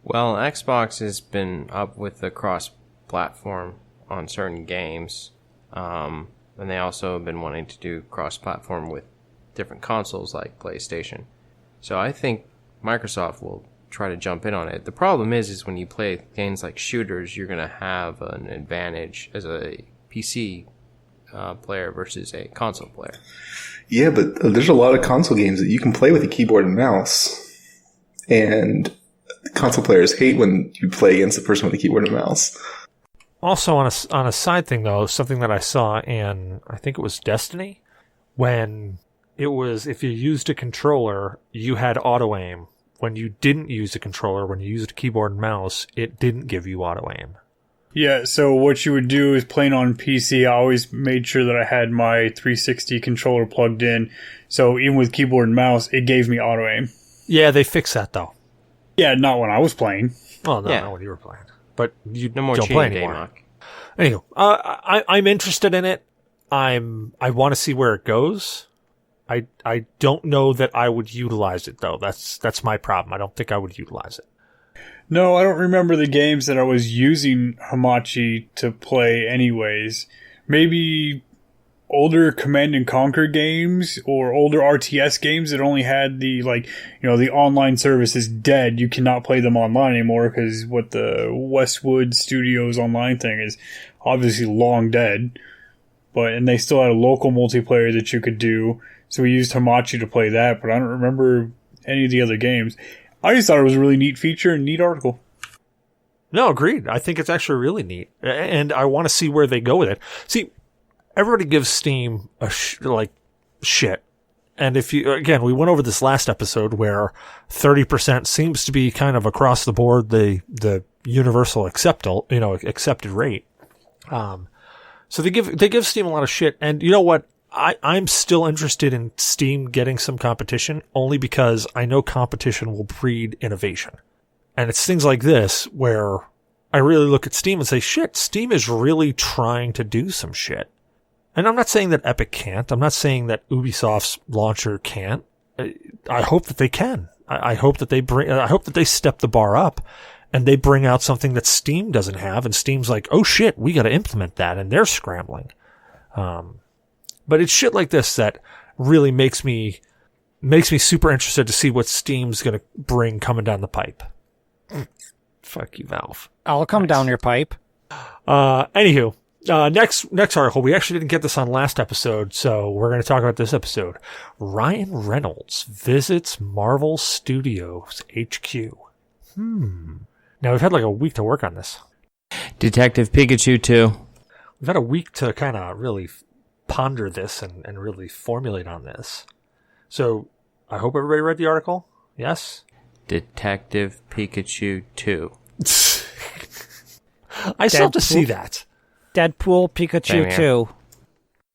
Well, Xbox has been up with the cross-platform on certain games, and they also have been wanting to do cross-platform with different consoles like PlayStation. So I think Microsoft will try to jump in on it. The problem is when you play games like shooters, you're going to have an advantage as a PC player versus a console player. Yeah, but there's a lot of console games that you can play with a keyboard and mouse. And console players hate when you play against a person with a keyboard and mouse. Also, on a side thing, though, something that I saw in, I think it was Destiny, when it was, if you used a controller, you had auto-aim. When you didn't use a controller, when you used a keyboard and mouse, it didn't give you auto-aim. Yeah, so what you would do is playing on PC, I always made sure that I had my 360 controller plugged in. So even with keyboard and mouse, it gave me auto-aim. Yeah, they fixed that, though. Yeah, not when I was playing. Oh, no, not when you were playing. But you no more don't play anymore. Anyway, I'm interested in it. I want to see where it goes. I don't know that I would utilize it, though. That's my problem. I don't think I would utilize it. No, I don't remember the games that I was using Hamachi to play anyways. Maybe older Command and Conquer games or older RTS games that only had the, like, you know, the online service is dead. You cannot play them online anymore because what the Westwood Studios online thing is obviously long dead. And they still had a local multiplayer that you could do. So we used Hamachi to play that, but I don't remember any of the other games. I just thought it was a really neat feature and neat article. No, agreed. I think it's actually really neat. And I want to see where they go with it. See, everybody gives Steam shit. And if you, again, we went over this last episode where 30% seems to be kind of across the board the universal accepted rate. So they give Steam a lot of shit. And you know what? I'm still interested in Steam getting some competition only because I know competition will breed innovation. And it's things like this where I really look at Steam and say, shit, Steam is really trying to do some shit. And I'm not saying that Epic can't. I'm not saying that Ubisoft's launcher can't. I hope that they can. I hope that they step the bar up and they bring out something that Steam doesn't have. And Steam's like, oh shit, we got to implement that. And they're scrambling. But it's shit like this that really makes me super interested to see what Steam's going to bring coming down the pipe. Fuck you, Valve. I'll come down your pipe. Anywho, next article. We actually didn't get this on last episode, so we're going to talk about this episode. Ryan Reynolds visits Marvel Studios HQ. Now, we've had like a week to work on this. Detective Pikachu 2. We've had a week to kind of really ponder this and really formulate on this. So I hope everybody read the article. Yes? Detective Pikachu 2. I still have to see that. Deadpool Pikachu 2.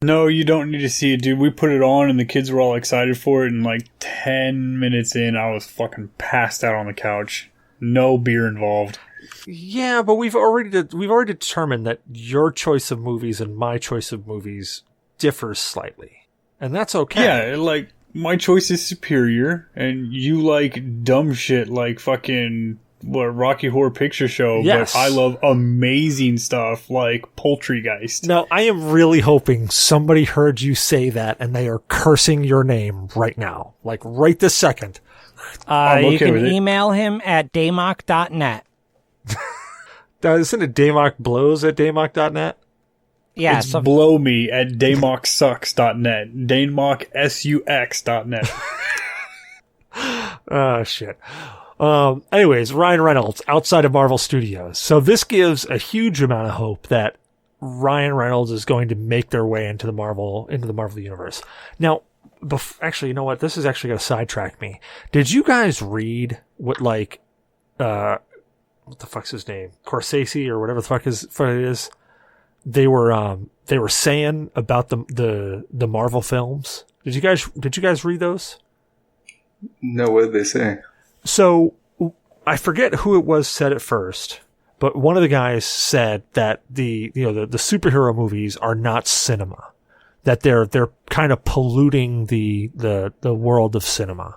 No, you don't need to see it, dude. We put it on and the kids were all excited for it, and like 10 minutes in, I was fucking passed out on the couch. No beer involved. Yeah, but we've already determined that your choice of movies and my choice of movies differs slightly. And that's okay. Yeah, like, my choice is superior, and you like dumb shit like fucking Rocky Horror Picture Show, yes. But I love amazing stuff like Poultrygeist. Now, I am really hoping somebody heard you say that and they are cursing your name right now. Like, right this second. You can email him at damok.net. Isn't it damokblows at damok.net? Yeah, it's blow me at damoksucks.net. Damoksux.net. Oh, shit. Anyways, Ryan Reynolds, outside of Marvel Studios. So this gives a huge amount of hope that Ryan Reynolds is going to make their way into the Marvel universe. Now, actually, you know what? This is actually going to sidetrack me. Did you guys read what, like, what the fuck's his name? Corsacci or whatever the fuck it is? They were saying about the Marvel films. Did you guys read those? No, what did they say? So I forget who it was said it first, but one of the guys said that the superhero movies are not cinema, that they're kind of polluting the world of cinema.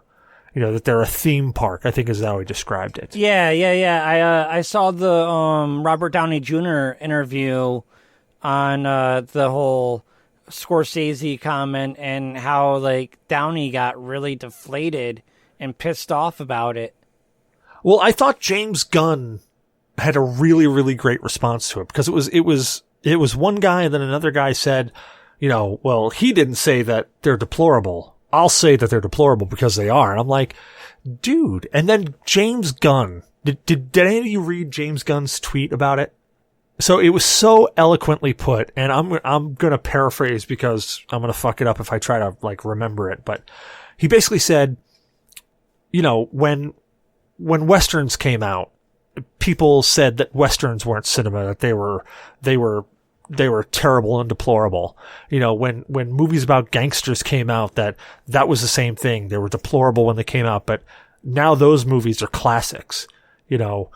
You know, that they're a theme park, I think is how he described it. Yeah. I saw the Robert Downey Jr. interview on the whole Scorsese comment and how, like, Downey got really deflated and pissed off about it. Well, I thought James Gunn had a really, really great response to it because it was one guy and then another guy said, you know, well, he didn't say that they're deplorable. I'll say that they're deplorable because they are. And I'm like, dude. And then James Gunn, did any of you read James Gunn's tweet about it? So it was so eloquently put, and I'm gonna paraphrase because I'm gonna fuck it up if I try to, like, remember it. But he basically said, you know, when Westerns came out, people said that Westerns weren't cinema, that they were terrible and deplorable. You know, when movies about gangsters came out, that was the same thing. They were deplorable when they came out, but now those movies are classics. You know,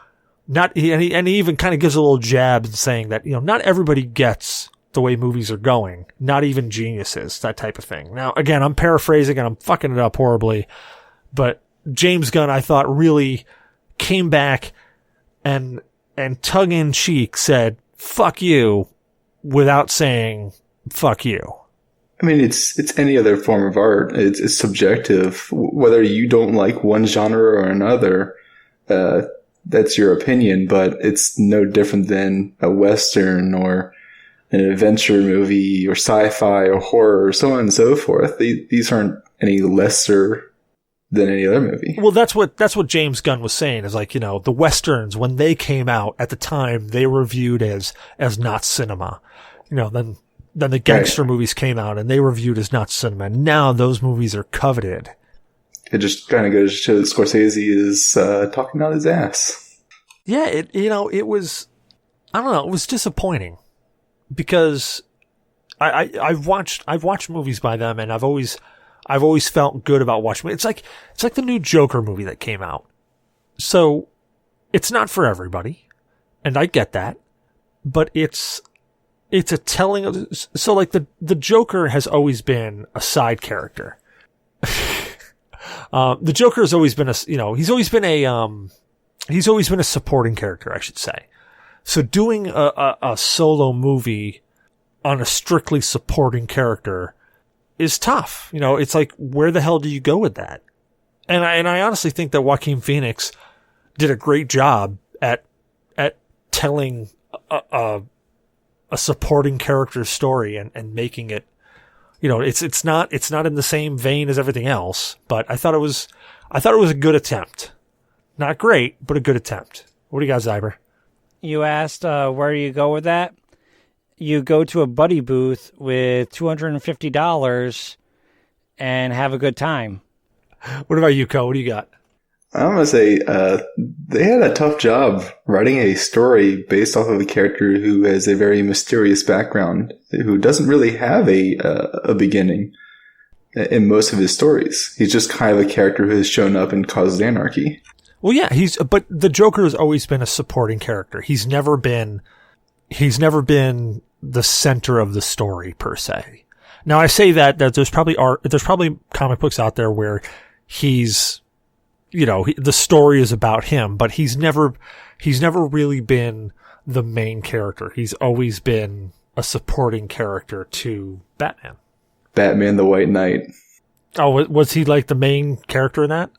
and he even kind of gives a little jab in saying that, you know, not everybody gets the way movies are going, not even geniuses, that type of thing. Now, again, I'm paraphrasing and I'm fucking it up horribly, but James Gunn, I thought, really came back and tongue in cheek said, fuck you, without saying, fuck you. I mean, it's any other form of art. It's subjective. Whether you don't like one genre or another, that's your opinion, but it's no different than a Western or an adventure movie or sci-fi or horror or so on and so forth. These aren't any lesser than any other movie. Well, that's what James Gunn was saying, is like, the Westerns, when they came out at the time, they were viewed as not cinema. Then the gangster movies came out and they were viewed as not cinema. Now those movies are coveted. It just kind of goes to show that Scorsese is talking out his ass. Yeah, it was, I don't know, it was disappointing because I've watched movies by them, and I've always felt good about watching it. It's like the new Joker movie that came out. So it's not for everybody, and I get that, but it's a telling of, so like the Joker has always been a side character. The Joker has always been he's always been a supporting character, I should say. So doing a solo movie on a strictly supporting character is tough. It's like, where the hell do you go with that? And I honestly think that Joaquin Phoenix did a great job at telling a supporting character's story and making it, it's not in the same vein as everything else, but I thought it was a good attempt. Not great, but a good attempt. What do you got, Zyber? You asked where do you go with that? You go to a buddy booth with $250 and have a good time. What about you, Co? What do you got? I'm going to say they had a tough job writing a story based off of a character who has a very mysterious background, who doesn't really have a beginning in most of his stories. He's just kind of a character who has shown up and caused anarchy. Well, yeah, but the Joker has always been a supporting character. He's never been the center of the story per se. Now, I say that there's probably comic books out there where he's, the story is about him, but he's never really been the main character. He's always been a supporting character to Batman. Batman the White Knight. Oh, was he like the main character in that?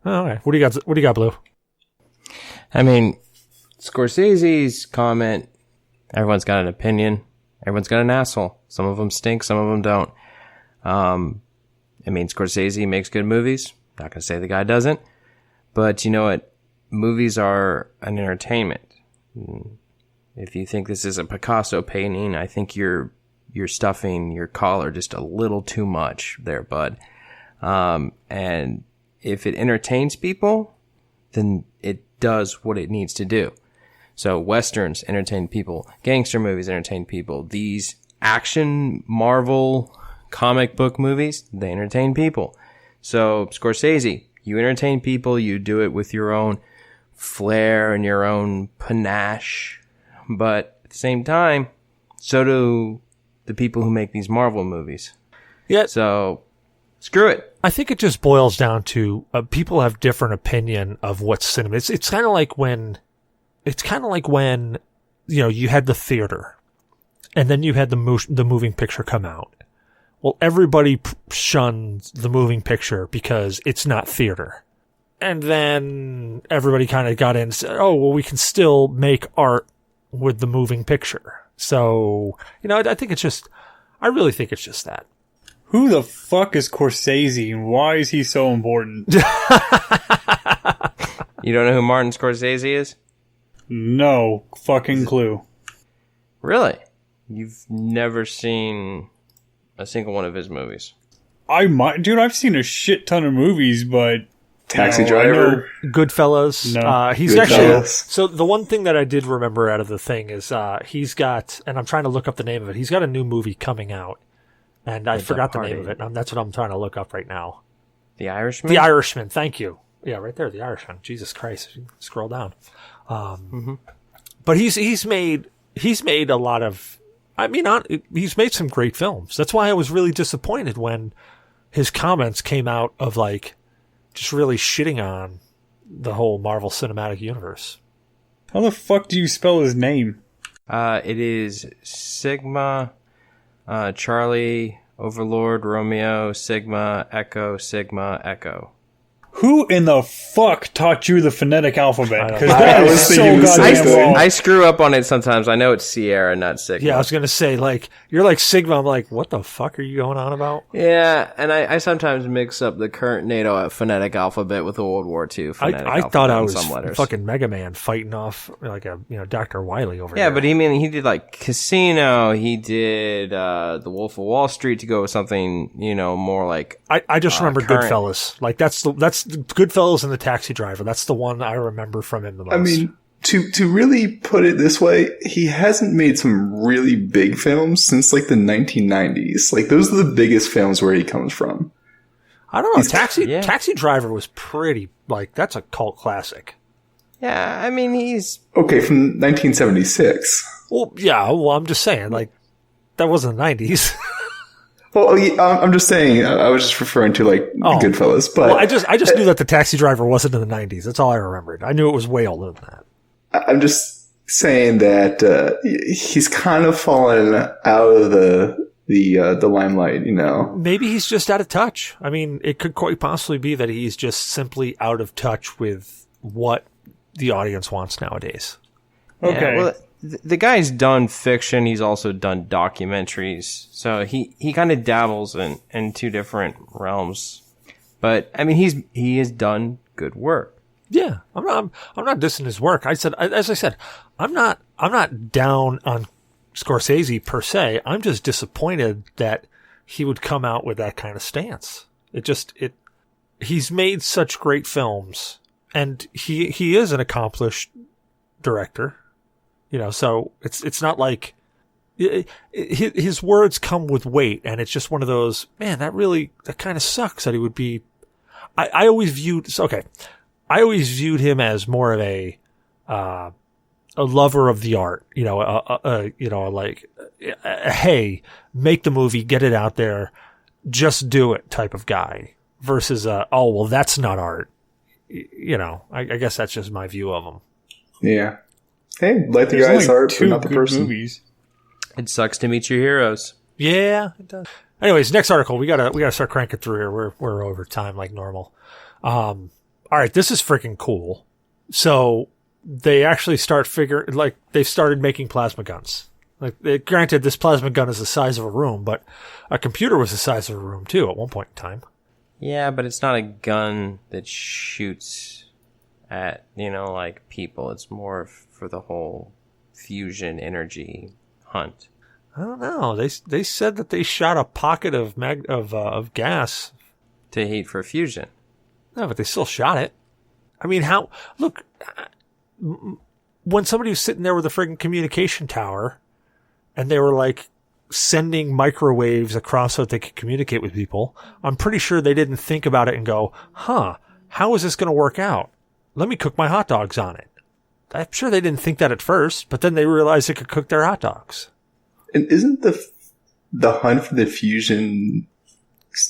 Oh, okay. What do you got, Blue? I mean, Scorsese's comment, everyone's got an opinion. Everyone's got an asshole. Some of them stink, some of them don't. I mean, Scorsese makes good movies. Not going to say the guy doesn't. But you know what? Movies are an entertainment. If you think this is a Picasso painting, I think you're stuffing your collar just a little too much there, bud. And if it entertains people, then it does what it needs to do. So Westerns entertain people. Gangster movies entertain people. These action Marvel comic book movies, they entertain people. So Scorsese, you entertain people. You do it with your own flair and your own panache. But at the same time, so do the people who make these Marvel movies. Yeah. So screw it. I think it just boils down to people have different opinion of what's cinema. It's kind of like when you had the theater, and then you had the moving picture come out. Well, everybody shuns the moving picture because it's not theater. And then everybody kind of got in and said, oh, well, we can still make art with the moving picture. So, I really think it's just that. Who the fuck is Scorsese and why is he so important? You don't know who Martin Scorsese is? No fucking clue. Really? You've never seen a single one of his movies? Dude, I've seen a shit ton of movies, but Taxi Driver, Goodfellas. No. He's Goodfellas. actually, so the one thing that I did remember out of the thing is, he's got, and I'm trying to look up the name of it. He's got a new movie coming out, and I forgot the name of it. And that's what I'm trying to look up right now. The Irishman? The Irishman. Thank you. Yeah, right there. The Irishman. Jesus Christ. Scroll down. But he's made a lot of, he's made some great films. That's why I was really disappointed when his comments came out of just really shitting on the whole Marvel Cinematic Universe. How the fuck do you spell his name? It is Sigma, Charlie, Overlord, Romeo, Sigma, Echo. Who in the fuck taught you the phonetic alphabet? Because I that was is so thinking the same goddamn thing. wrong. I screw up on it sometimes. I know it's Sierra, not Sigma. Yeah, I was going to say, like, you're like Sigma. I'm like, what the fuck are you going on about? Yeah, and I sometimes mix up the current NATO phonetic alphabet with the World War II phonetic I alphabet thought I in was some letters. fucking Mega Man fighting off like a Dr. Wily over there. Yeah, but he did like Casino. He did The Wolf of Wall Street to go with something more like. I just remember current. Goodfellas. Like that's the Goodfellas and the Taxi Driver. That's the one I remember from him the most. I mean, to really put it this way, he hasn't made some really big films since like the 1990s. Like those are the biggest films where he comes from. I don't know. Yeah. Taxi Driver was pretty that's a cult classic. Yeah, I mean he's. Okay, from 1976. Well, yeah. Well, I'm just saying, like that wasn't the 90s. Well, I'm just saying. I was just referring to like Goodfellas, but well, I just knew that the Taxi Driver wasn't in the 90s. That's all I remembered. I knew it was way older than that. I'm just saying that he's kind of fallen out of the limelight. Maybe he's just out of touch. I mean, it could quite possibly be that he's just simply out of touch with what the audience wants nowadays. Okay. Yeah, well, the guy's done fiction. He's also done documentaries. So he kind of dabbles in two different realms. But I mean, he has done good work. Yeah, I'm not dissing his work. As I said, I'm not down on Scorsese per se. I'm just disappointed that he would come out with that kind of stance. He's made such great films, and he is an accomplished director. So it's not like his words come with weight, and it's just one of those, man, that kind of sucks that he would be. I always viewed him as more of a lover of the art, like, hey, make the movie, get it out there, just do it type of guy versus, oh, well, that's not art. I guess that's just my view of him. Yeah. Hey, like the There's guy's only art, but two not the good person. movies. It sucks to meet your heroes. Yeah, it does. Anyways, next article. We gotta start cranking through here. We're over time like normal. All right, this is freaking cool. So they actually they've started making plasma guns. Like, granted, this plasma gun is the size of a room, but a computer was the size of a room too at one point in time. Yeah, but it's not a gun that shoots at, like people. It's more for the whole fusion energy hunt. I don't know. They said that they shot a pocket of gas To heat for fusion. No, but they still shot it. I mean, look, when somebody was sitting there with a friggin' communication tower and they were like sending microwaves across so that they could communicate with people, I'm pretty sure they didn't think about it and go, how is this going to work out? Let me cook my hot dogs on it. I'm sure they didn't think that at first, but then they realized they could cook their hot dogs. And isn't the hunt for the fusion,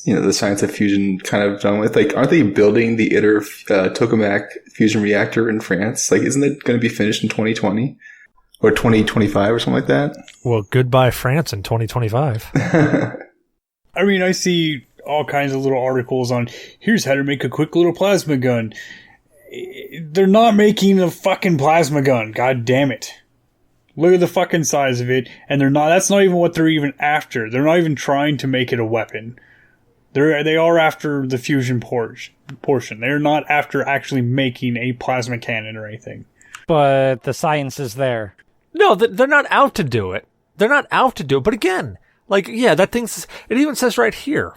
the science of fusion kind of done with? Like, aren't they building the ITER tokamak fusion reactor in France? Like, isn't it going to be finished in 2020 or 2025 or something like that? Well, goodbye France in 2025. I mean, I see all kinds of little articles on here's how to make a quick little plasma gun. They're not making a fucking plasma gun. God damn it. Look at the fucking size of it. And that's not even what they're even after. They're not even trying to make it a weapon. They are after the fusion portion. They're not after actually making a plasma cannon or anything. But the science is there. No, they're not out to do it. They're not out to do it. But again, like, yeah, it even says right here,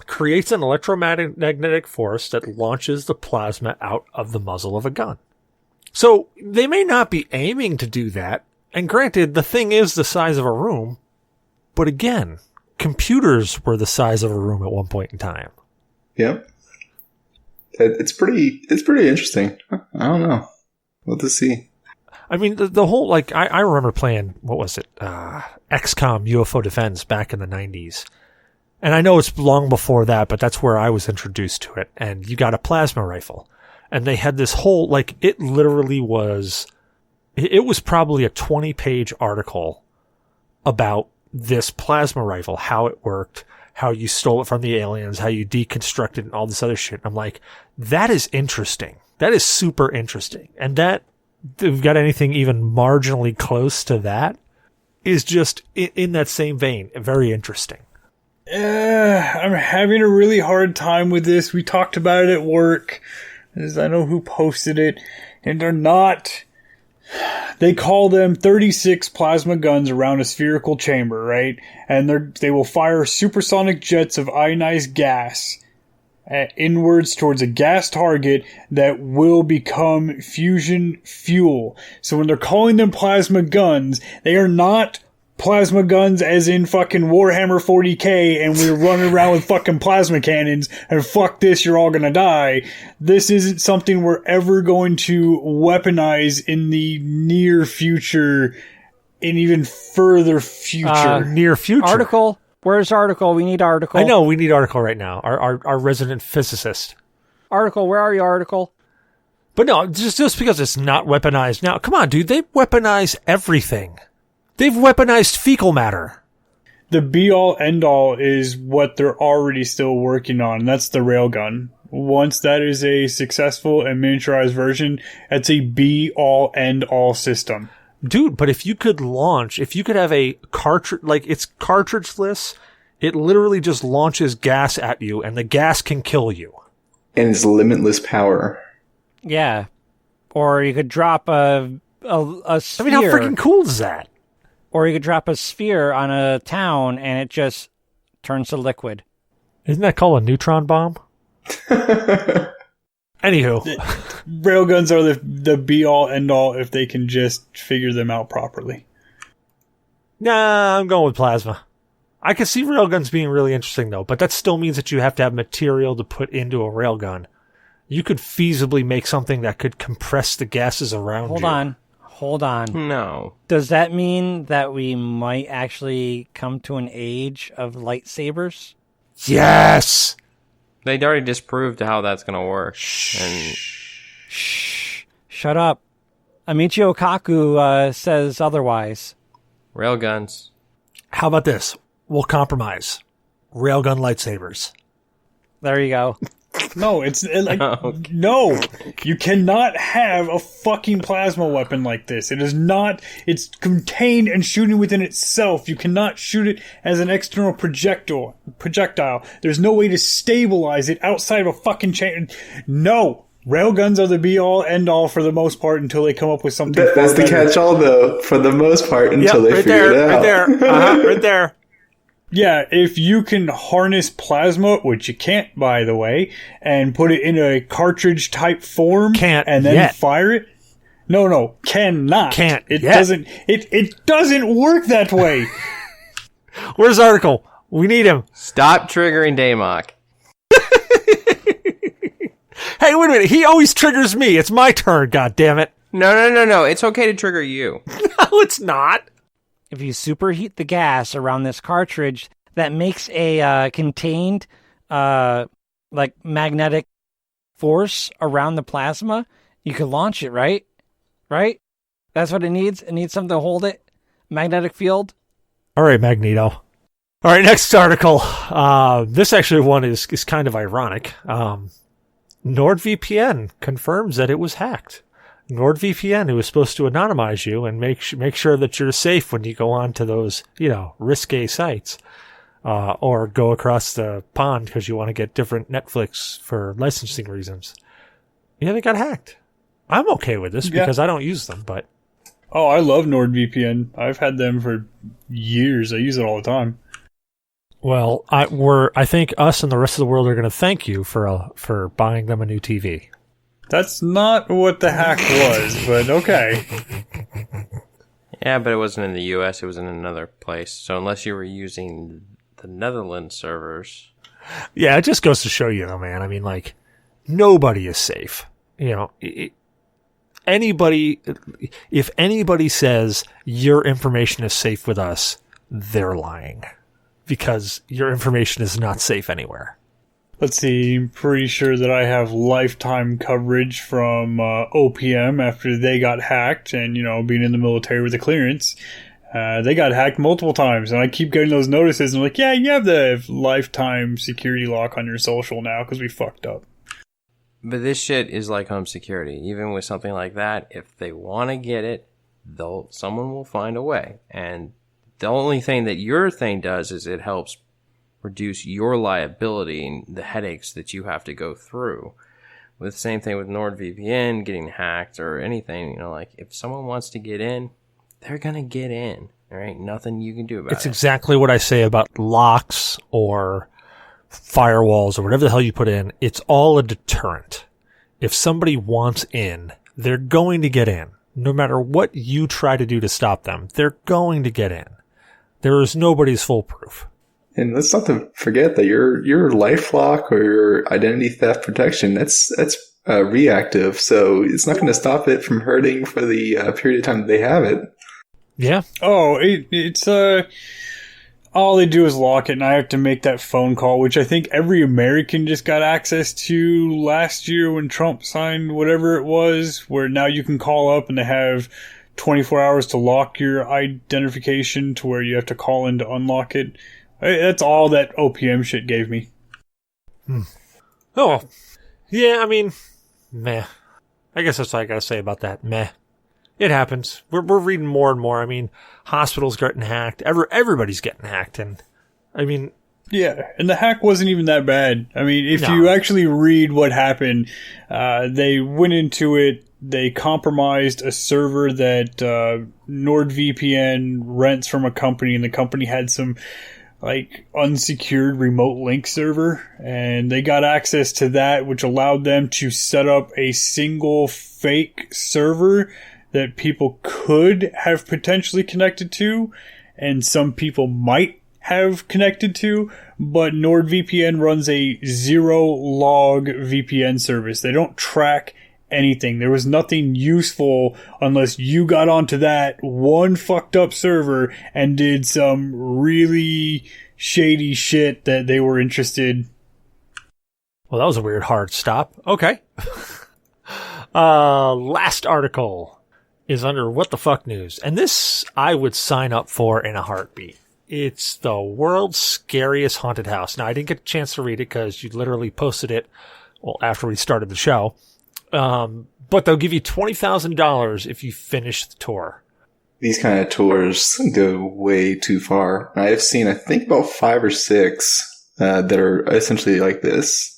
creates an electromagnetic force that launches the plasma out of the muzzle of a gun. So they may not be aiming to do that. And granted, the thing is the size of a room. But again, computers were the size of a room at one point in time. Yep. It's pretty interesting. I don't know. We'll have to see. I mean, the whole, like, I remember playing, what was it? XCOM UFO Defense back in the 90s. And I know it's long before that, but that's where I was introduced to it. And you got a plasma rifle. And they had this whole, like, it literally was, it was probably a 20-page article about this plasma rifle, how it worked, how you stole it from the aliens, how you deconstructed it, and all this other shit. I'm like, that is interesting. That is super interesting. And that, if we've got anything even marginally close to that, is just in that same vein, very interesting. I'm having a really hard time with this. We talked about it at work. I know who posted it, and they're not. They call them 36 plasma guns around a spherical chamber, right? And they will fire supersonic jets of ionized gas inwards towards a gas target that will become fusion fuel. So when they're calling them plasma guns, they are not plasma guns as in fucking Warhammer 40k and we're running around with fucking plasma cannons and fuck this, you're all gonna die. This isn't something we're ever going to weaponize in the near future, in even further future. Near future. Article. Where's article? We need article. I know, we need article right now. Our resident physicist. Article, where are you, article? But no, just because it's not weaponized now. Come on, dude, they weaponize everything. They've weaponized fecal matter. The be-all, end-all is what they're already still working on, and that's the railgun. Once that is a successful and miniaturized version, it's a be-all, end-all system. Dude, but if you could have a cartridge, like it's cartridgeless, it literally just launches gas at you, and the gas can kill you. And it's limitless power. Yeah. Or you could drop a sphere. I mean, how freaking cool is that? Or you could drop a sphere on a town and it just turns to liquid. Isn't that called a neutron bomb? Anywho. Railguns are the be-all, end-all if they can just figure them out properly. Nah, I'm going with plasma. I can see railguns being really interesting, though, but that still means that you have to have material to put into a railgun. You could feasibly make something that could compress the gases around you. Hold on. No. Does that mean that we might actually come to an age of lightsabers? Yes! They already disproved how that's going to work. Shh. Shut up. Amichio Kaku says otherwise. Railguns. How about this? We'll compromise. Railgun lightsabers. There you go. No, no, you cannot have a fucking plasma weapon like this. It's contained and shooting within itself. You cannot shoot it as an external projectile. There's no way to stabilize it outside of a fucking chain. No, railguns are the be-all, end-all for the most part until they come up with something. That's the catch-all, though, for the most part until they figure it out. Right there, right there. Yeah, if you can harness plasma, which you can't, by the way, and put it in a cartridge type form, and then fire it. No, cannot. Can't. It doesn't. It doesn't work that way. Where's the article? We need him. Stop triggering Damok. Hey, wait a minute. He always triggers me. It's my turn. God damn it. No. It's okay to trigger you. No, it's not. If you superheat the gas around this cartridge, that makes a contained, magnetic force around the plasma. You can launch it, right? Right? That's what it needs. It needs something to hold it. Magnetic field. All right, Magneto. All right, next article. This actually one is kind of ironic. NordVPN confirms that it was hacked. NordVPN, who was supposed to anonymize you and make sure that you're safe when you go on to those, risque sites, or go across the pond because you want to get different Netflix for licensing reasons. Yeah, they got hacked. I'm okay with this because I don't use them, but. Oh, I love NordVPN. I've had them for years. I use it all the time. Well, I think us and the rest of the world are going to thank you for buying them a new TV. That's not what the hack was, but okay. Yeah, but it wasn't in the US, it was in another place. So unless you were using the Netherlands servers. Yeah, it just goes to show you, though, man. I mean, nobody is safe. If anybody says your information is safe with us, they're lying. Because your information is not safe anywhere. Let's see, I'm pretty sure that I have lifetime coverage from OPM after they got hacked, and, being in the military with a clearance. They got hacked multiple times, and I keep getting those notices, and I'm like, yeah, you have the lifetime security lock on your social now, because we fucked up. But this shit is like home security. Even with something like that, if they want to get it, someone will find a way. And the only thing that your thing does is it helps reduce your liability and the headaches that you have to go through. With the same thing with NordVPN, getting hacked or anything, like if someone wants to get in, they're going to get in. There ain't nothing you can do about it. It's exactly what I say about locks or firewalls or whatever the hell you put in. It's all a deterrent. If somebody wants in, they're going to get in. No matter what you try to do to stop them, they're going to get in. There is nobody's foolproof. And let's not forget that your LifeLock or your identity theft protection, that's reactive, so it's not going to stop it from hurting for the period of time that they have it. Yeah. Oh, it's all they do is lock it, and I have to make that phone call, which I think every American just got access to last year when Trump signed whatever it was, where now you can call up and they have 24 hours to lock your identification to where you have to call in to unlock it. That's all that OPM shit gave me. Oh, yeah, I mean, meh. I guess that's all I gotta say about that. Meh. It happens. We're reading more and more. I mean, hospitals getting hacked. Everybody's getting hacked. And, I mean... Yeah, and the hack wasn't even that bad. I mean, if you actually read what happened, they went into it, they compromised a server that NordVPN rents from a company, and the company had some unsecured remote link server, and they got access to that, which allowed them to set up a single fake server that people could have potentially connected to, and some people might have connected to, but NordVPN runs a zero-log VPN service. They don't track anything. There was nothing useful unless you got onto that one fucked up server and did some really shady shit that they were interested. Well, that was a weird hard stop. Okay. Last article is under What the Fuck News. And this I would sign up for in a heartbeat. It's the world's scariest haunted house. Now, I didn't get a chance to read it because you literally posted it after we started the show. But they'll give you $20,000 if you finish the tour. These kind of tours go way too far. I've seen, I think, about 5 or 6 that are essentially like this.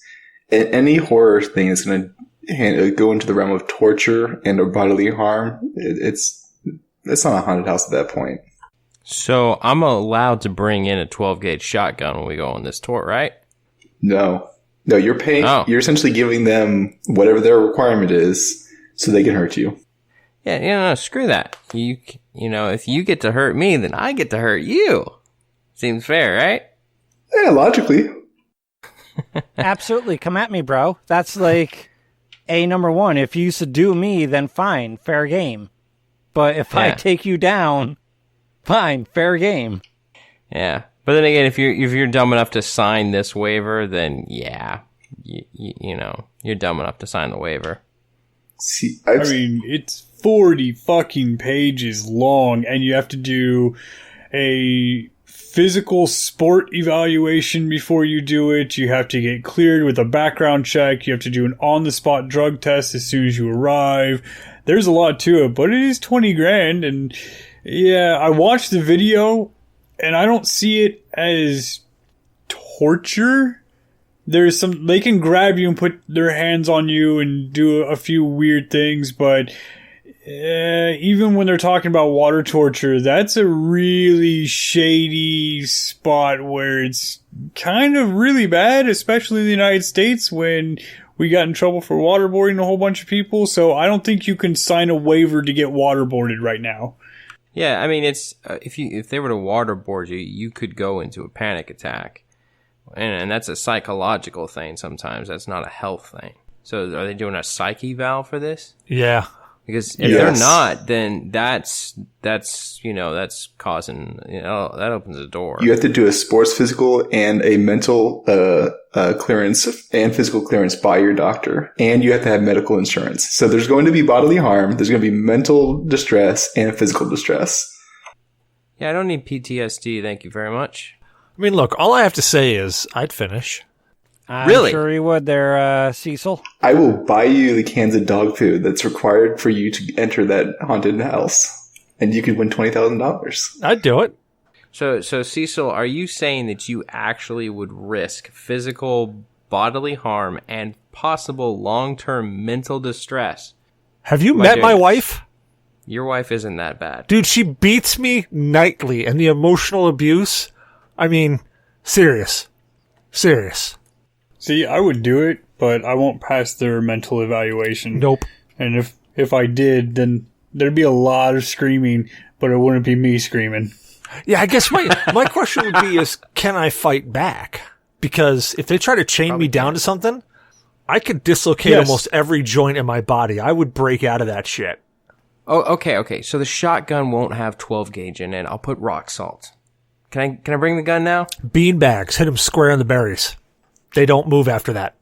Any horror thing is going to go into the realm of torture and or bodily harm. It's not a haunted house at that point. So I'm allowed to bring in a 12-gauge shotgun when we go on this tour, right? No, you're paying. Oh. You're essentially giving them whatever their requirement is, so they can hurt you. Yeah, no, screw that. If you get to hurt me, then I get to hurt you. Seems fair, right? Yeah, logically. Absolutely, come at me, bro. That's like number one. If you subdue me, then fine, fair game. But if I take you down, fine, fair game. Yeah. But then again, if you're dumb enough to sign this waiver, then yeah, you're dumb enough to sign the waiver. See, I mean, it's 40 fucking pages long, and you have to do a physical sport evaluation before you do it. You have to get cleared with a background check. You have to do an on-the-spot drug test as soon as you arrive. There's a lot to it, but it is $20,000, and yeah, I watched the video, and I don't see it as torture. They can grab you and put their hands on you and do a few weird things, but even when they're talking about water torture, that's a really shady spot where it's kind of really bad, especially in the United States when we got in trouble for waterboarding a whole bunch of people. So I don't think you can sign a waiver to get waterboarded right now. Yeah, I mean, it's if they were to waterboard you, you could go into a panic attack, and that's a psychological thing. Sometimes that's not a health thing. So, are they doing a psych eval for this? Yeah, Because if they're not, then that's causing, that opens the door. You have to do a sports physical and a mental clearance and physical clearance by your doctor. And you have to have medical insurance. So there's going to be bodily harm. There's going to be mental distress and physical distress. Yeah, I don't need PTSD. Thank you very much. I mean, look, all I have to say is I'd finish. Really? I'm sure you would there, Cecil. I will buy you the cans of dog food that's required for you to enter that haunted house. And you could win $20,000. I'd do it. So Cecil, are you saying that you actually would risk physical bodily harm and possible long-term mental distress? Have you met my wife? Your wife isn't that bad. Dude, she beats me nightly, and the emotional abuse, I mean, serious. See, I would do it, but I won't pass their mental evaluation. Nope. And if I did, then there'd be a lot of screaming, but it wouldn't be me screaming. Yeah, I guess my question would be is, can I fight back? Because if they try to chain me down to something, I could dislocate almost every joint in my body. I would break out of that shit. Oh, okay. So the shotgun won't have 12 gauge in it. I'll put rock salt. Can I bring the gun now? Bean bags. Hit them square in the berries. They don't move after that.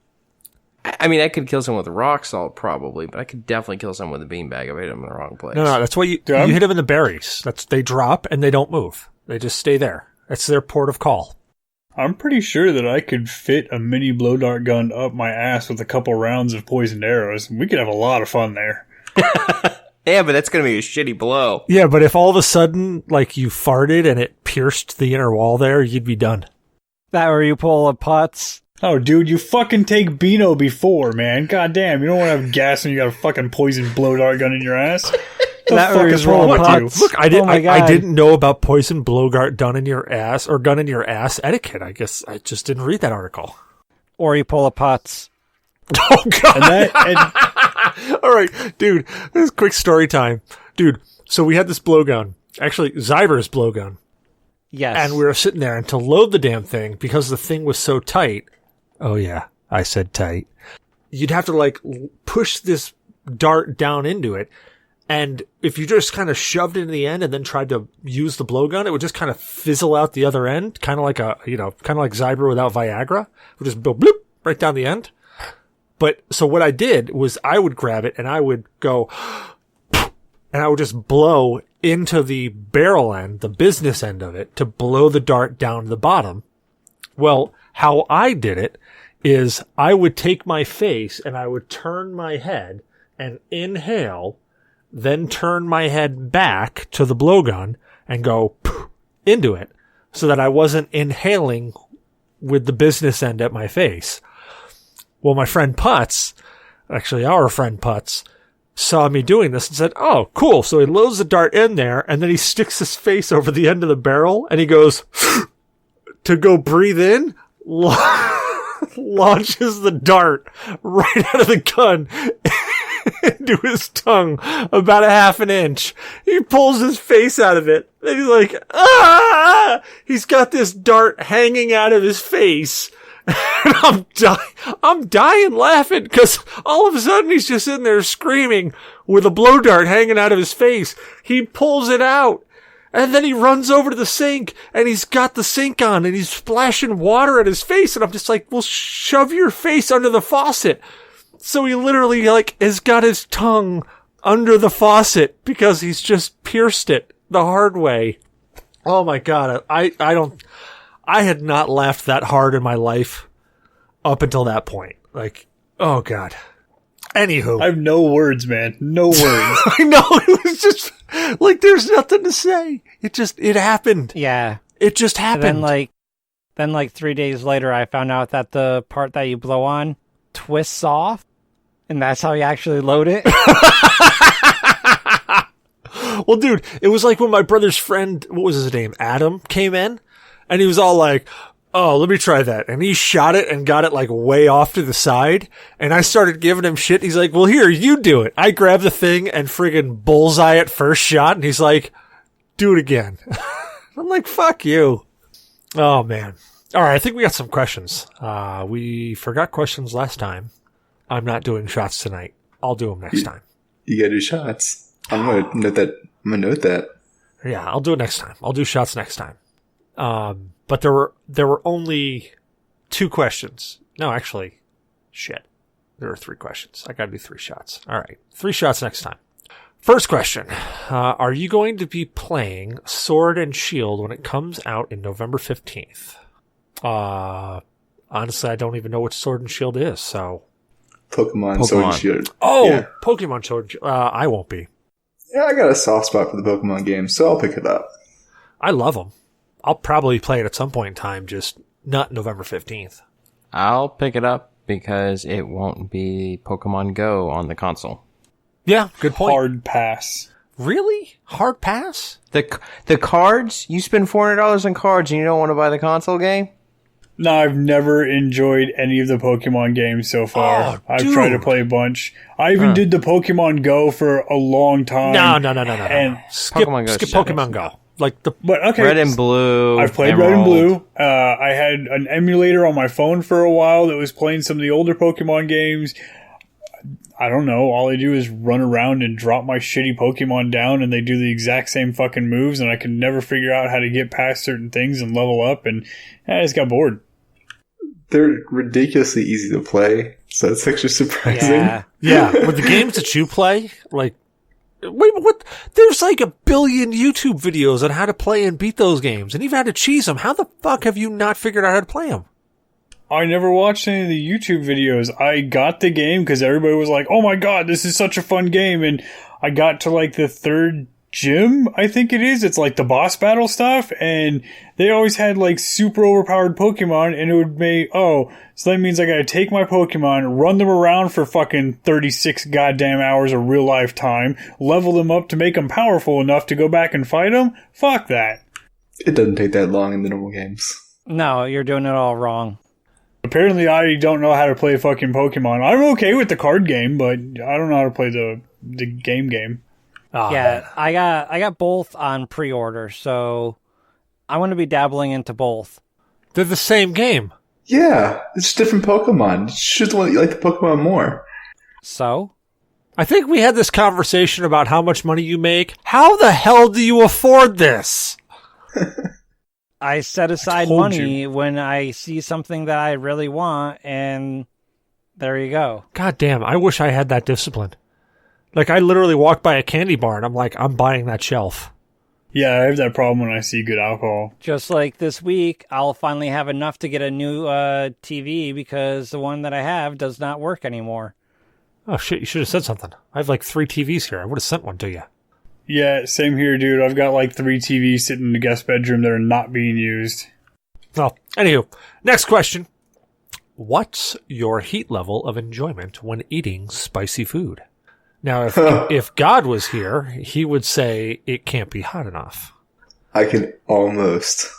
I mean, I could kill someone with rock salt probably, but I could definitely kill someone with a beanbag if I hit them in the wrong place. No, that's why you hit them in the berries. They drop and they don't move. They just stay there. That's their port of call. I'm pretty sure that I could fit a mini blow dart gun up my ass with a couple rounds of poisoned arrows. We could have a lot of fun there. Yeah, but that's going to be a shitty blow. Yeah, but if all of a sudden, like, you farted and it pierced the inner wall there, you'd be done. That where you pull a putz? Oh, dude, you fucking take Beano before, man. God damn, you don't want to have gas when you got a fucking poisoned blow dart gun in your ass. What the fuck is wrong with you? Look, I didn't know about poison blow dart gun in your ass or gun in your ass etiquette. I guess I just didn't read that article. Or you pull a putz. Oh, God. All right, dude, this is quick story time. Dude, so we had this blowgun. Actually, Zyber's blowgun. Yes. And we were sitting there, and to load the damn thing, because the thing was so tight, oh yeah, I said tight, you'd have to, like, push this dart down into it, and if you just kind of shoved it in the end and then tried to use the blowgun, it would just kind of fizzle out the other end, kind of like Zyber without Viagra. It would just go bloop right down the end. But, so what I did was I would grab it and I would go, and I would just blow into the barrel end, the business end of it, to blow the dart down to the bottom. Well, how I did it is I would take my face and I would turn my head and inhale, then turn my head back to the blowgun and go into it so that I wasn't inhaling with the business end at my face. Well, my friend Putz, actually our friend Putz, saw me doing this and said, oh, cool. So he loads the dart in there and then he sticks his face over the end of the barrel and he goes to go breathe in, launches the dart right out of the gun into his tongue about a half an inch. He pulls his face out of it and he's like, ah! He's got this dart hanging out of his face. And I'm dying laughing because all of a sudden he's just in there screaming with a blow dart hanging out of his face. He pulls it out and then he runs over to the sink and he's got the sink on and he's splashing water at his face. And I'm just like, well, shove your face under the faucet. So he literally has got his tongue under the faucet because he's just pierced it the hard way. Oh my God. I had not laughed that hard in my life up until that point. Like, oh God. Anywho. I have no words, man. No words. I know. It was just like, there's nothing to say. It happened. Yeah. It just happened. And then 3 days later, I found out that the part that you blow on twists off. And that's how you actually load it. Well, dude, it was like when my brother's friend, what was his name? Adam came in. And he was all like, oh, let me try that. And he shot it and got it like way off to the side. And I started giving him shit. He's like, well, here, you do it. I grabbed the thing and friggin' bullseye it first shot. And he's like, do it again. I'm like, fuck you. Oh, man. All right. I think we got some questions. We forgot questions last time. I'm not doing shots tonight. I'll do them next time. You gotta do shots. I'm gonna note that. Yeah, I'll do it next time. I'll do shots next time. But there were only 2 questions. No, actually, shit. There were 3 questions. I gotta do 3 shots. All right, 3 shots next time. First question. Are you going to be playing Sword and Shield when it comes out in November 15th? Honestly, I don't even know what Sword and Shield is, so... Pokemon Sword and Shield. Oh, yeah. Pokemon Sword and Shield. I won't be. Yeah, I got a soft spot for the Pokemon games, so I'll pick it up. I love them. I'll probably play it at some point in time, just not November 15th. I'll pick it up because it won't be Pokemon Go on the console. Yeah, good point. Hard pass. Really? Hard pass? The cards? You spend $400 on cards and you don't want to buy the console game? No, I've never enjoyed any of the Pokemon games so far. Oh, I've dude. tried to play a bunch. I even did the Pokemon Go for a long time. No. And Skip Pokemon Go skip shit. Pokemon Go. Like the but okay, Red and Blue. I've played Emerald. Red and Blue. I had an emulator on my phone for a while that was playing some of the older Pokemon games. I don't know. All I do is run around and drop my shitty Pokemon down, and they do the exact same fucking moves, and I can never figure out how to get past certain things and level up, and I just got bored. They're ridiculously easy to play, so it's actually surprising. yeah, with the games that you play, like wait, what? There's like 1 billion YouTube videos on how to play and beat those games, and you've had to cheese them. How the fuck have you not figured out how to play them? I never watched any of the YouTube videos. I got the game because everybody was like, oh my god, this is such a fun game, and I got to like the 3rd gym, I think it is. It's like the boss battle stuff, and they always had like super overpowered Pokemon, and it would make, so that means I gotta take my Pokemon, run them around for fucking 36 goddamn hours of real life time, level them up to make them powerful enough to go back and fight them? Fuck that. It doesn't take that long in the normal games. No, you're doing it all wrong. Apparently I don't know how to play fucking Pokemon. I'm okay with the card game, but I don't know how to play the game. Oh, Yeah, man. I got both on pre-order, so I want to be dabbling into both. They're the same game. Yeah, it's different Pokemon. You should like the Pokemon more. So? I think we had this conversation about how much money you make. How the hell do you afford this? I set aside told money when I see something that I really want, and there you go. God damn, I wish I had that discipline. Like, I literally walk by a candy bar and I'm like, I'm buying that shelf. Yeah, I have that problem when I see good alcohol. Just like this week, I'll finally have enough to get a new TV because the one that I have does not work anymore. Oh shit, you should have said something. I have like 3 TVs here. I would have sent one to you. Yeah, same here, dude. I've got like 3 TVs sitting in the guest bedroom that are not being used. Well, anywho, next question. What's your heat level of enjoyment when eating spicy food? Now, if God was here, he would say it can't be hot enough. I can almost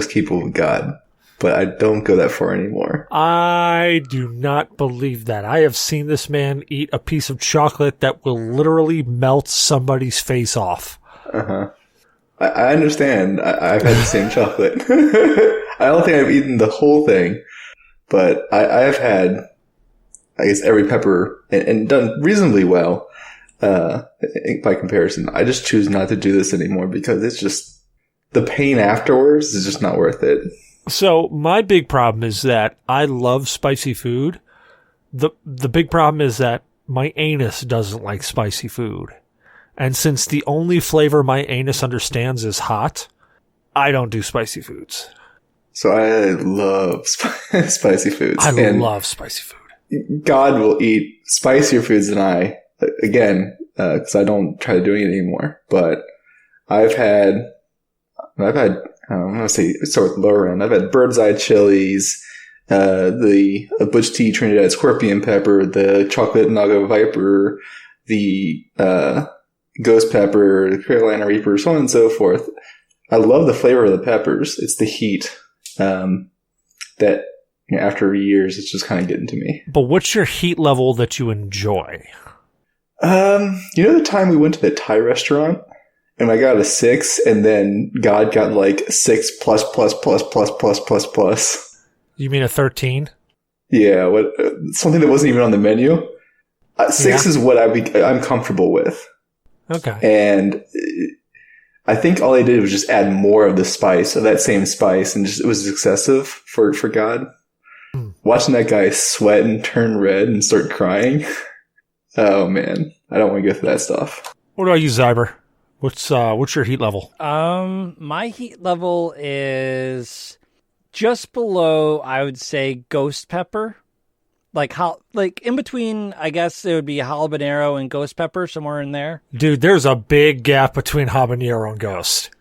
keep up with God, but I don't go that far anymore. I do not believe that. I have seen this man eat a piece of chocolate that will literally melt somebody's face off. Uh-huh. I understand. I've had the same chocolate. I don't think I've eaten the whole thing, but I've had, I guess, every pepper and done reasonably well by comparison. I just choose not to do this anymore because it's just, the pain afterwards is just not worth it. So my big problem is that I love spicy food. The big problem is that my anus doesn't like spicy food. And since the only flavor my anus understands is hot, I don't do spicy foods. So I love spicy foods. I And love spicy food. God will eat spicier foods than I, again, because I don't try to do it anymore. But I've had, I'm going to say, start with lower end. I've had bird's eye chilies, the Butch Tea Trinidad scorpion pepper, the chocolate Naga Viper, the ghost pepper, the Carolina Reaper, so on and so forth. I love the flavor of the peppers. It's the heat that, you know, after years, it's just kind of getting to me. But what's your heat level that you enjoy? You know the time we went to the Thai restaurant? And I got a 6, and then God got like 6 plus. You mean a 13? Yeah, something that wasn't even on the menu. 6 is what I'm comfortable with. Okay. And I think all I did was just add more of the spice, of that same spice, and just it was excessive for God. Watching that guy sweat and turn red and start crying. Oh man, I don't want to go through that stuff. What about you, Zyber? What's your heat level? My heat level is just below, I would say, ghost pepper. Like in between, I guess it would be habanero and ghost pepper, somewhere in there. Dude, there's a big gap between habanero and ghost.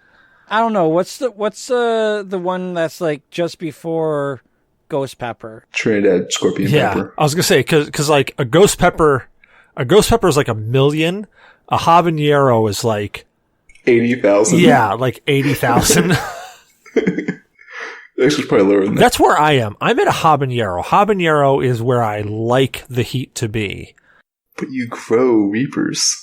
I don't know. What's the one that's like just before ghost pepper? Trinidad scorpion pepper. I was gonna say because like a ghost pepper is like 1 million. A habanero is like 80,000. Yeah, like 80,000. Actually, probably lower than that. That's where I am. I'm at a habanero. Habanero is where I like the heat to be. But you grow reapers.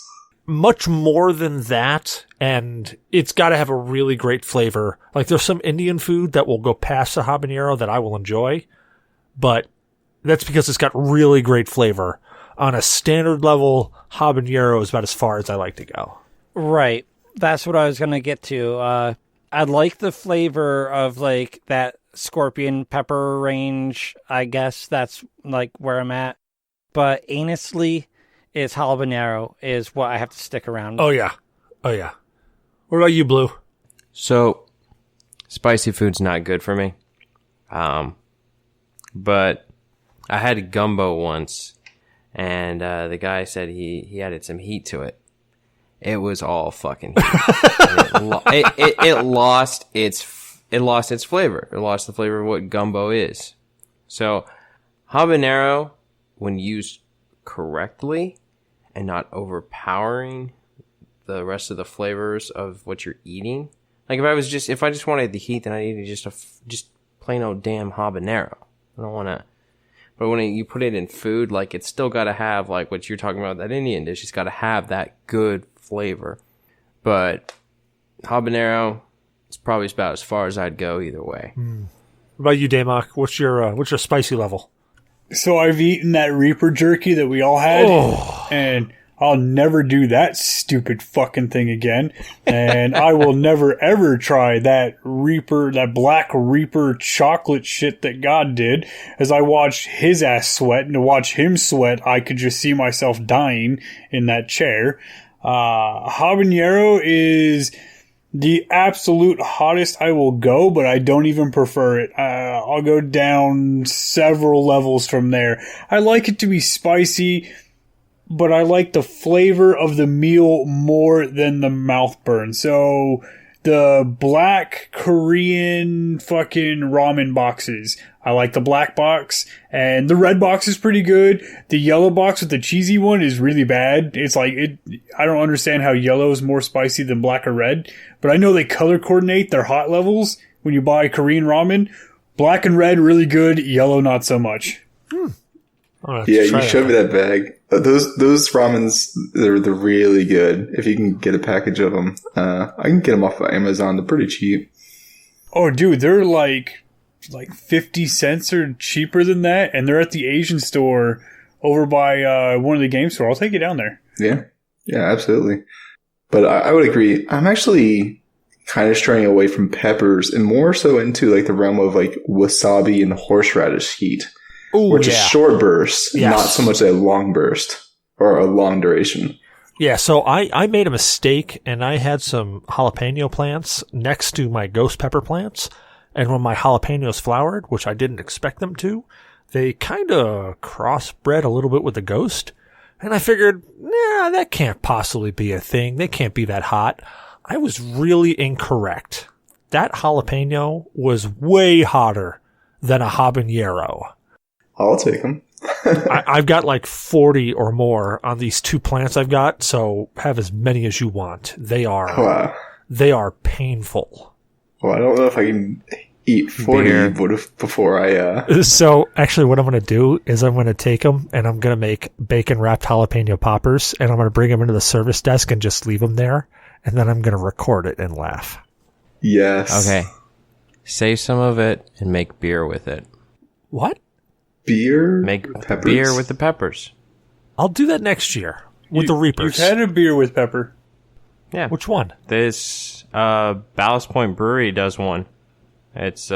Much more than that, and it's got to have a really great flavor. Like, there's some Indian food that will go past the habanero that I will enjoy, but that's because it's got really great flavor. On a standard level, habanero is about as far as I like to go. Right. That's what I was going to get to. I like the flavor of, like, that scorpion pepper range. I guess that's, like, where I'm at. But honestly, is habanero is what I have to stick around. Oh, yeah. What about you, Blue? So, spicy food's not good for me. But I had gumbo once, and the guy said he added some heat to it. It was all fucking heat. it lost its flavor. It lost the flavor of what gumbo is. So, habanero, when used correctly and not overpowering the rest of the flavors of what you're eating. Like if I just wanted the heat, then I needed just plain old damn habanero. I don't want to. But when you put it in food, like, it's still got to have, like, what you're talking about, that Indian dish. It's got to have that good flavor. But habanero, it's probably about as far as I'd go either way. What about you, Damok? What's your spicy level? So I've eaten that Reaper jerky that we all had, and I'll never do that stupid fucking thing again. And I will never ever try that Black Reaper chocolate shit that God did. As I watched his ass sweat, and to watch him sweat, I could just see myself dying in that chair. Habanero is the absolute hottest I will go, but I don't even prefer it. I'll go down several levels from there. I like it to be spicy, but I like the flavor of the meal more than the mouth burn. So the black Korean fucking ramen boxes, I like the black box, and the red box is pretty good. The yellow box with the cheesy one is really bad. It's like, I don't understand how yellow is more spicy than black or red, but I know they color coordinate their hot levels when you buy Korean ramen. Black and red, really good. Yellow, not so much. Yeah, you showed me that bag. Those ramens, they're really good. If you can get a package of them, I can get them off of Amazon. They're pretty cheap. Oh, dude, they're like 50 cents or cheaper than that, and they're at the Asian store over by one of the game store. I'll take you down there. Yeah, absolutely. But I would agree. I'm actually kind of straying away from peppers and more so into like the realm of like wasabi and horseradish heat. Ooh, which is short bursts, not so much a long burst or a long duration. Yeah, so I made a mistake, and I had some jalapeno plants next to my ghost pepper plants, and when my jalapenos flowered, which I didn't expect them to, they kind of crossbred a little bit with the ghost, and I figured, that can't possibly be a thing. They can't be that hot. I was really incorrect. That jalapeno was way hotter than a habanero. I'll take them. I've got like 40 or more on these 2 plants I've got, so have as many as you want. They are painful. Well, I don't know if I can eat 40 before I... So, actually, what I'm going to do is I'm going to take them, and I'm going to make bacon-wrapped jalapeno poppers, and I'm going to bring them into the service desk and just leave them there, and then I'm going to record it and laugh. Yes. Okay. Save some of it and make beer with it. What? Beer? Make with peppers? Beer with the peppers. I'll do that next year with the Reapers. You've had a beer with pepper. Yeah. Which one? This Ballast Point Brewery does one. It's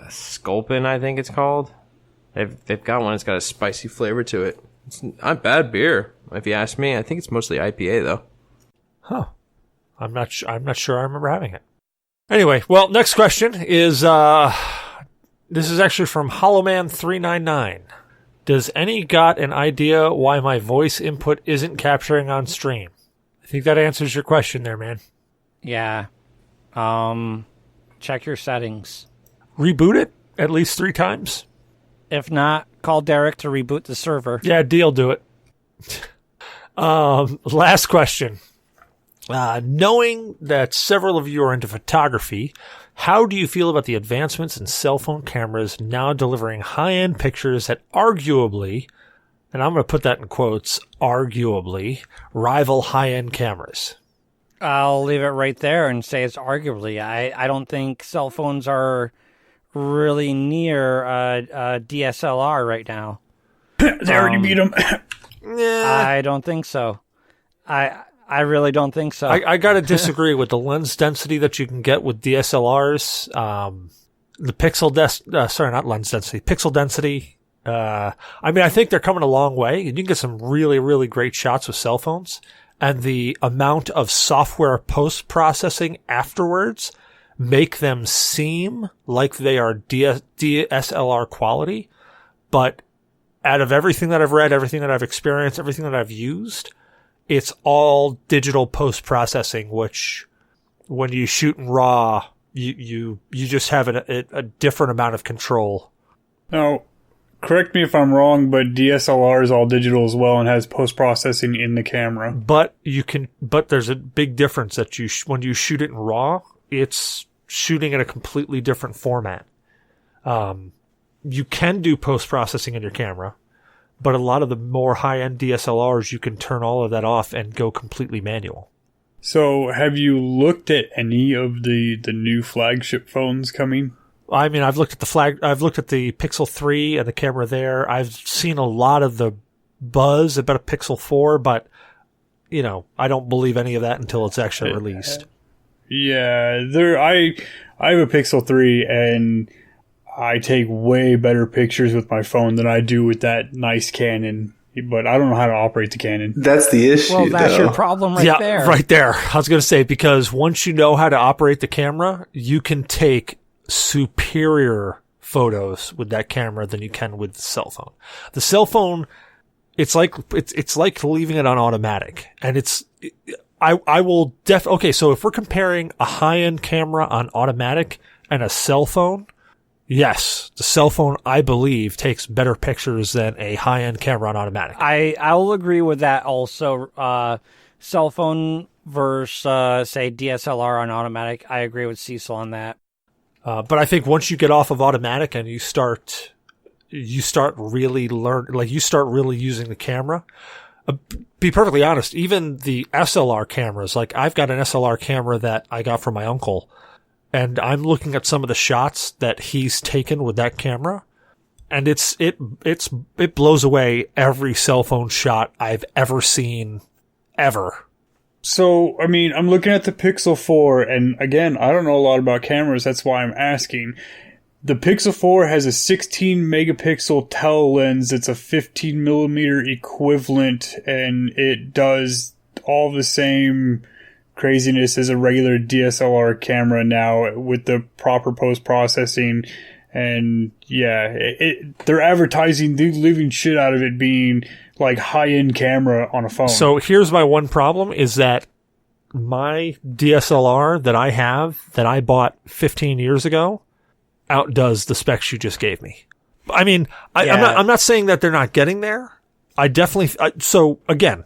Sculpin, I think it's called. They've got one that's got a spicy flavor to it. It's not bad beer, if you ask me. I think it's mostly IPA though. Huh. I'm not sure I remember having it. Anyway, well, next question is this is actually from Hollowman399. Does any got an idea why my voice input isn't capturing on stream? I think that answers your question there, man. Yeah. Check your settings. Reboot it at least 3 times. If not, call Derek to reboot the server. Yeah, deal, do it. Last question. Knowing that several of you are into photography, how do you feel about the advancements in cell phone cameras now delivering high-end pictures that arguably, and I'm going to put that in quotes, arguably, rival high-end cameras? I'll leave it right there and say it's arguably. I don't think cell phones are really near a DSLR right now. They already beat them. I don't think so. I really don't think so. I got to disagree with the lens density that you can get with DSLRs. The pixel density. I mean, I think they're coming a long way, and you can get some really, really great shots with cell phones. And the amount of software post-processing afterwards make them seem like they are DSLR quality. But out of everything that I've read, everything that I've experienced, everything that I've used, it's all digital post-processing, which when you shoot in RAW, you just have a different amount of control. Now, correct me if I'm wrong, but DSLR is all digital as well and has post-processing in the camera. But there's a big difference that when you shoot it in RAW, it's shooting in a completely different format. You can do post-processing in your camera, but a lot of the more high-end DSLRs, you can turn all of that off and go completely manual. So have you looked at any of the new flagship phones coming? I mean, I've looked at the Pixel 3 and the camera there. I've seen a lot of the buzz about a Pixel 4, but, I don't believe any of that until it's actually released. Yeah, I have a Pixel 3 and I take way better pictures with my phone than I do with that nice Canon, but I don't know how to operate the Canon. That's the issue, well, that's though. your problem there. Yeah, right there. I was going to say, because once you know how to operate the camera, you can take superior photos with that camera than you can with the cell phone. The cell phone, it's like leaving it on automatic, and okay, so if we're comparing a high-end camera on automatic and a cell phone, yes, the cell phone, I believe, takes better pictures than a high-end camera on automatic. I'll agree with that also. Cell phone versus, say, DSLR on automatic. I agree with Cecil on that. But I think once you get off of automatic and you start really using the camera, be perfectly honest, even the SLR cameras, like I've got an SLR camera that I got from my uncle, and I'm looking at some of the shots that he's taken with that camera, and it blows away every cell phone shot I've ever seen, ever. So, I mean, I'm looking at the Pixel 4, and again, I don't know a lot about cameras, that's why I'm asking. The Pixel 4 has a 16 megapixel tel lens. It's a 15 millimeter equivalent, and it does all the same craziness as a regular DSLR camera now with the proper post-processing. And yeah, they're advertising the living shit out of it being like high-end camera on a phone. So here's my one problem is that my DSLR that I have, that I bought 15 years ago, outdoes the specs you just gave me. I mean, I'm not saying that they're not getting there. I definitely, so again,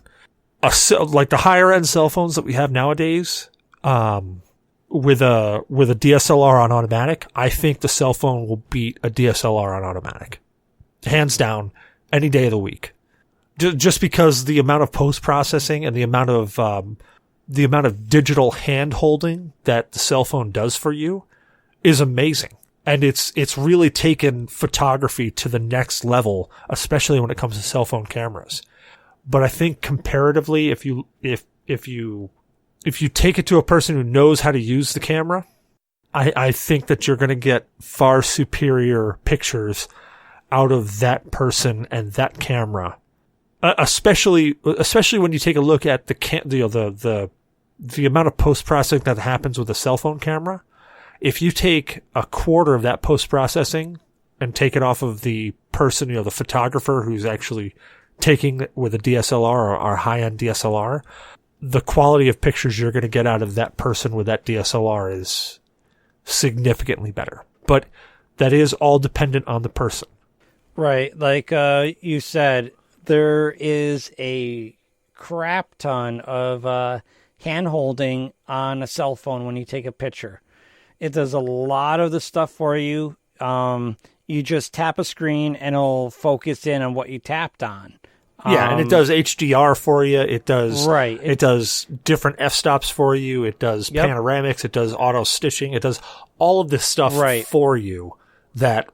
like the higher end cell phones that we have nowadays, with a DSLR on automatic, I think the cell phone will beat a DSLR on automatic. Hands down, any day of the week. Just because the amount of post-processing and the amount of digital hand-holding that the cell phone does for you is amazing. And it's really taken photography to the next level, especially when it comes to cell phone cameras. But I think comparatively, if you take it to a person who knows how to use the camera, I think that you're going to get far superior pictures out of that person and that camera. Especially when you take a look at the amount of post-processing that happens with a cell phone camera. If you take a quarter of that post-processing and take it off of the person, the photographer who's actually taking it with a DSLR or high-end DSLR, the quality of pictures you're going to get out of that person with that DSLR is significantly better. But that is all dependent on the person. Right. Like you said, there is a crap ton of hand-holding on a cell phone when you take a picture. It does a lot of the stuff for you. You just tap a screen and it'll focus in on what you tapped on. Yeah, and it does HDR for you. It does right. It does different f-stops for you. It does panoramics. It does auto stitching. It does all of this stuff for you that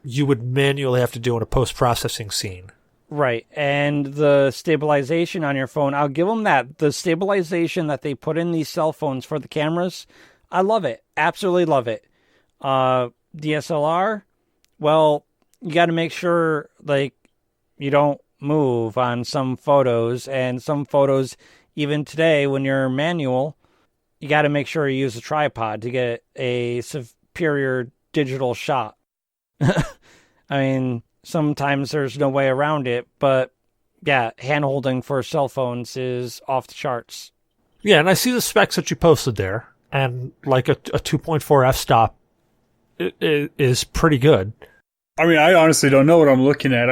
you would manually have to do in a post-processing scene. Right, and the stabilization on your phone, I'll give them that. The stabilization that they put in these cell phones for the cameras, I love it. Absolutely love it. DSLR, well, you got to make sure you don't move on some photos, and some photos, even today when you're manual, you got to make sure you use a tripod to get a superior digital shot. I mean, sometimes there's no way around it, but yeah, hand-holding for cell phones is off the charts. Yeah, and I see the specs that you posted there, and a 2.4 f-stop is pretty good. I mean, I honestly don't know what I'm looking at.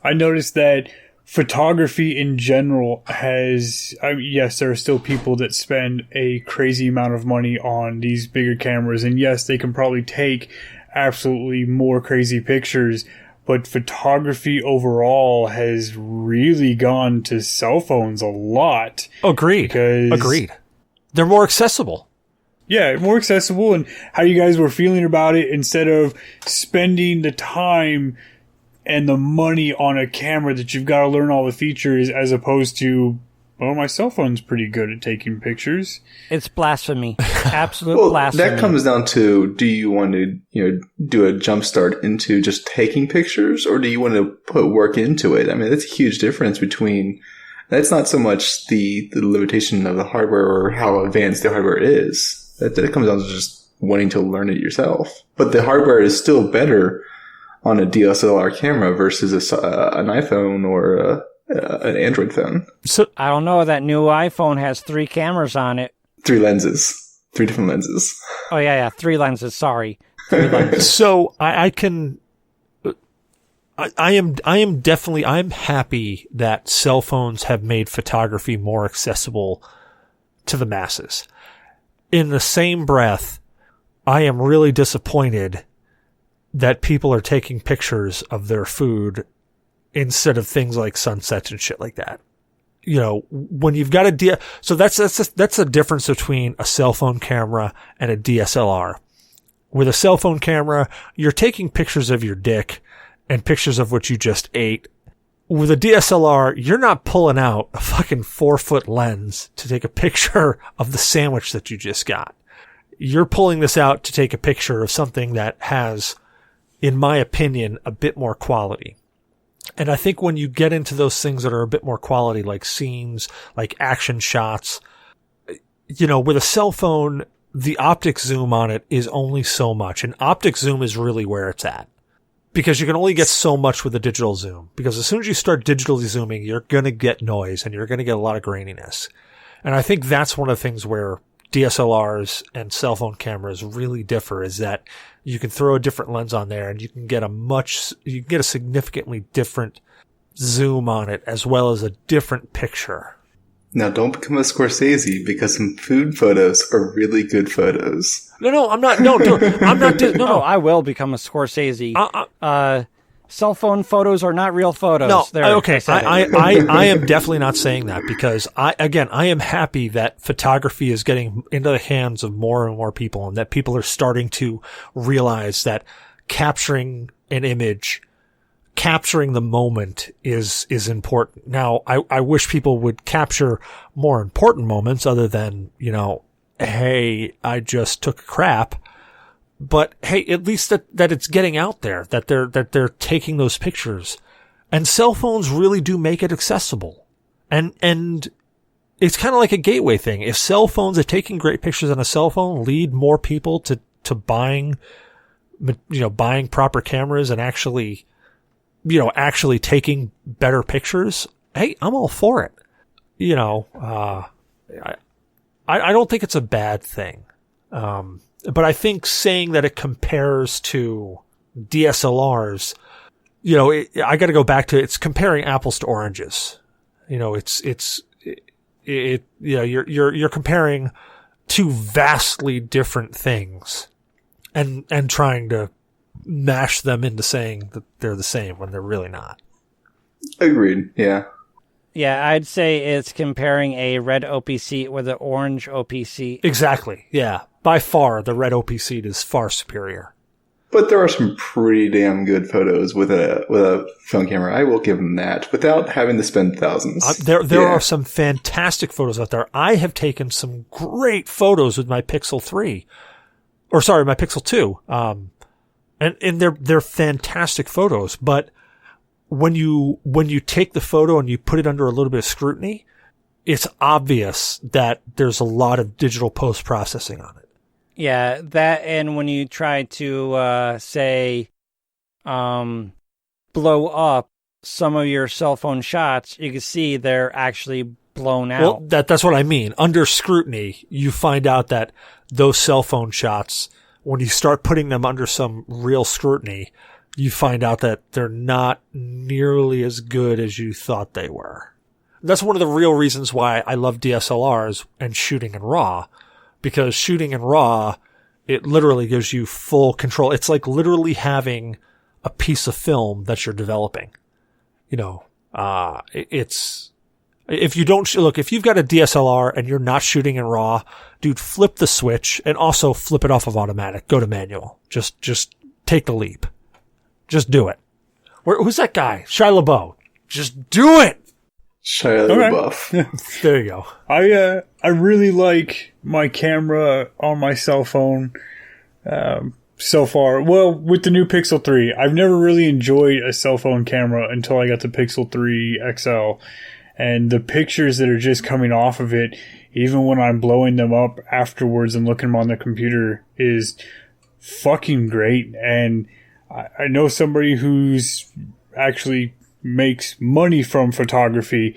I noticed that photography in general has, yes, there are still people that spend a crazy amount of money on these bigger cameras, and yes, they can probably take absolutely more crazy pictures, but photography overall has really gone to cell phones a lot. Agreed. They're more accessible. Yeah, more accessible, and how you guys were feeling about it, instead of spending the time and the money on a camera that you've got to learn all the features, as opposed to, well, my cell phone's pretty good at taking pictures. It's blasphemy. Absolute blasphemy. That comes down to, do you want to, do a jump start into just taking pictures, or do you want to put work into it? I mean, that's a huge difference between, that's not so much the limitation of the hardware or how advanced the hardware is. That comes down to just wanting to learn it yourself. But the hardware is still better on a DSLR camera versus an iPhone or an Android phone. So I don't know. That new iPhone has 3 cameras on it. 3 lenses. 3 different lenses. Oh, yeah. 3 lenses. Sorry. 3 lenses. So I'm happy that cell phones have made photography more accessible to the masses. In the same breath, I am really disappointed that people are taking pictures of their food instead of things like sunsets and shit like that. When you've got so that's a difference between a cell phone camera and a DSLR. With a cell phone camera, you're taking pictures of your dick and pictures of what you just ate. With a DSLR, you're not pulling out a fucking 4-foot lens to take a picture of the sandwich that you just got. You're pulling this out to take a picture of something that has, in my opinion, a bit more quality. And I think when you get into those things that are a bit more quality, like scenes, like action shots, with a cell phone, the optic zoom on it is only so much. And optic zoom is really where it's at. Because you can only get so much with a digital zoom. Because as soon as you start digitally zooming, you're going to get noise and you're going to get a lot of graininess. And I think that's one of the things where DSLRs and cell phone cameras really differ, is that you can throw a different lens on there and you can get a significantly different zoom on it, as well as a different picture. Now, don't become a Scorsese, because some food photos are really good photos. No, I'm not. No, I'm not. No, I will become a Scorsese. cell phone photos are not real photos. No, There, okay. I am definitely not saying that because I am happy that photography is getting into the hands of more and more people, and that people are starting to realize that capturing an image, capturing the moment is important. Now, I wish people would capture more important moments other than, hey, I just took a crap. But hey, at least that it's getting out there, that they're taking those pictures. And cell phones really do make it accessible. And it's kind of like a gateway thing. If cell phones, if taking great pictures on a cell phone lead more people to buying proper cameras and actually taking better pictures, hey, I'm all for it. I don't think it's a bad thing. But I think saying that it compares to DSLRs, I got to go back to it's comparing apples to oranges. You're comparing two vastly different things and trying to mash them into saying that they're the same when they're really not. Agreed. Yeah. Yeah, I'd say it's comparing a red OPC with an orange OPC. Exactly. Yeah. By far, the red OPC is far superior. But there are some pretty damn good photos with a phone camera. I will give them that without having to spend thousands. There are some fantastic photos out there. I have taken some great photos with my Pixel 3. Or sorry, my Pixel 2. And they're fantastic photos, but when you take the photo and you put it under a little bit of scrutiny, it's obvious that there's a lot of digital post-processing on it. Yeah, that, and when you try to blow up some of your cell phone shots, you can see they're actually blown out. Well, that's what I mean. Under scrutiny, you find out that those cell phone shots, when you start putting them under some real scrutiny, you find out that they're not nearly as good as you thought they were. That's one of the real reasons why I love DSLRs and shooting in RAW, because shooting in RAW, it literally gives you full control. It's like literally having a piece of film that you're developing. It's, if you don't, look, if you've got a DSLR and you're not shooting in RAW, dude, flip the switch and also flip it off of automatic. Go to manual. Just take the leap. Just do it. Who's that guy? Shia LaBeouf. Just do it. Shia LaBeouf. There you go. I really like my camera on my cell phone so far. Well, with the new Pixel 3, I've never really enjoyed a cell phone camera until I got the Pixel 3 XL. And the pictures that are just coming off of it, even when I'm blowing them up afterwards and looking them on the computer, is fucking great. And I know somebody who's actually makes money from photography,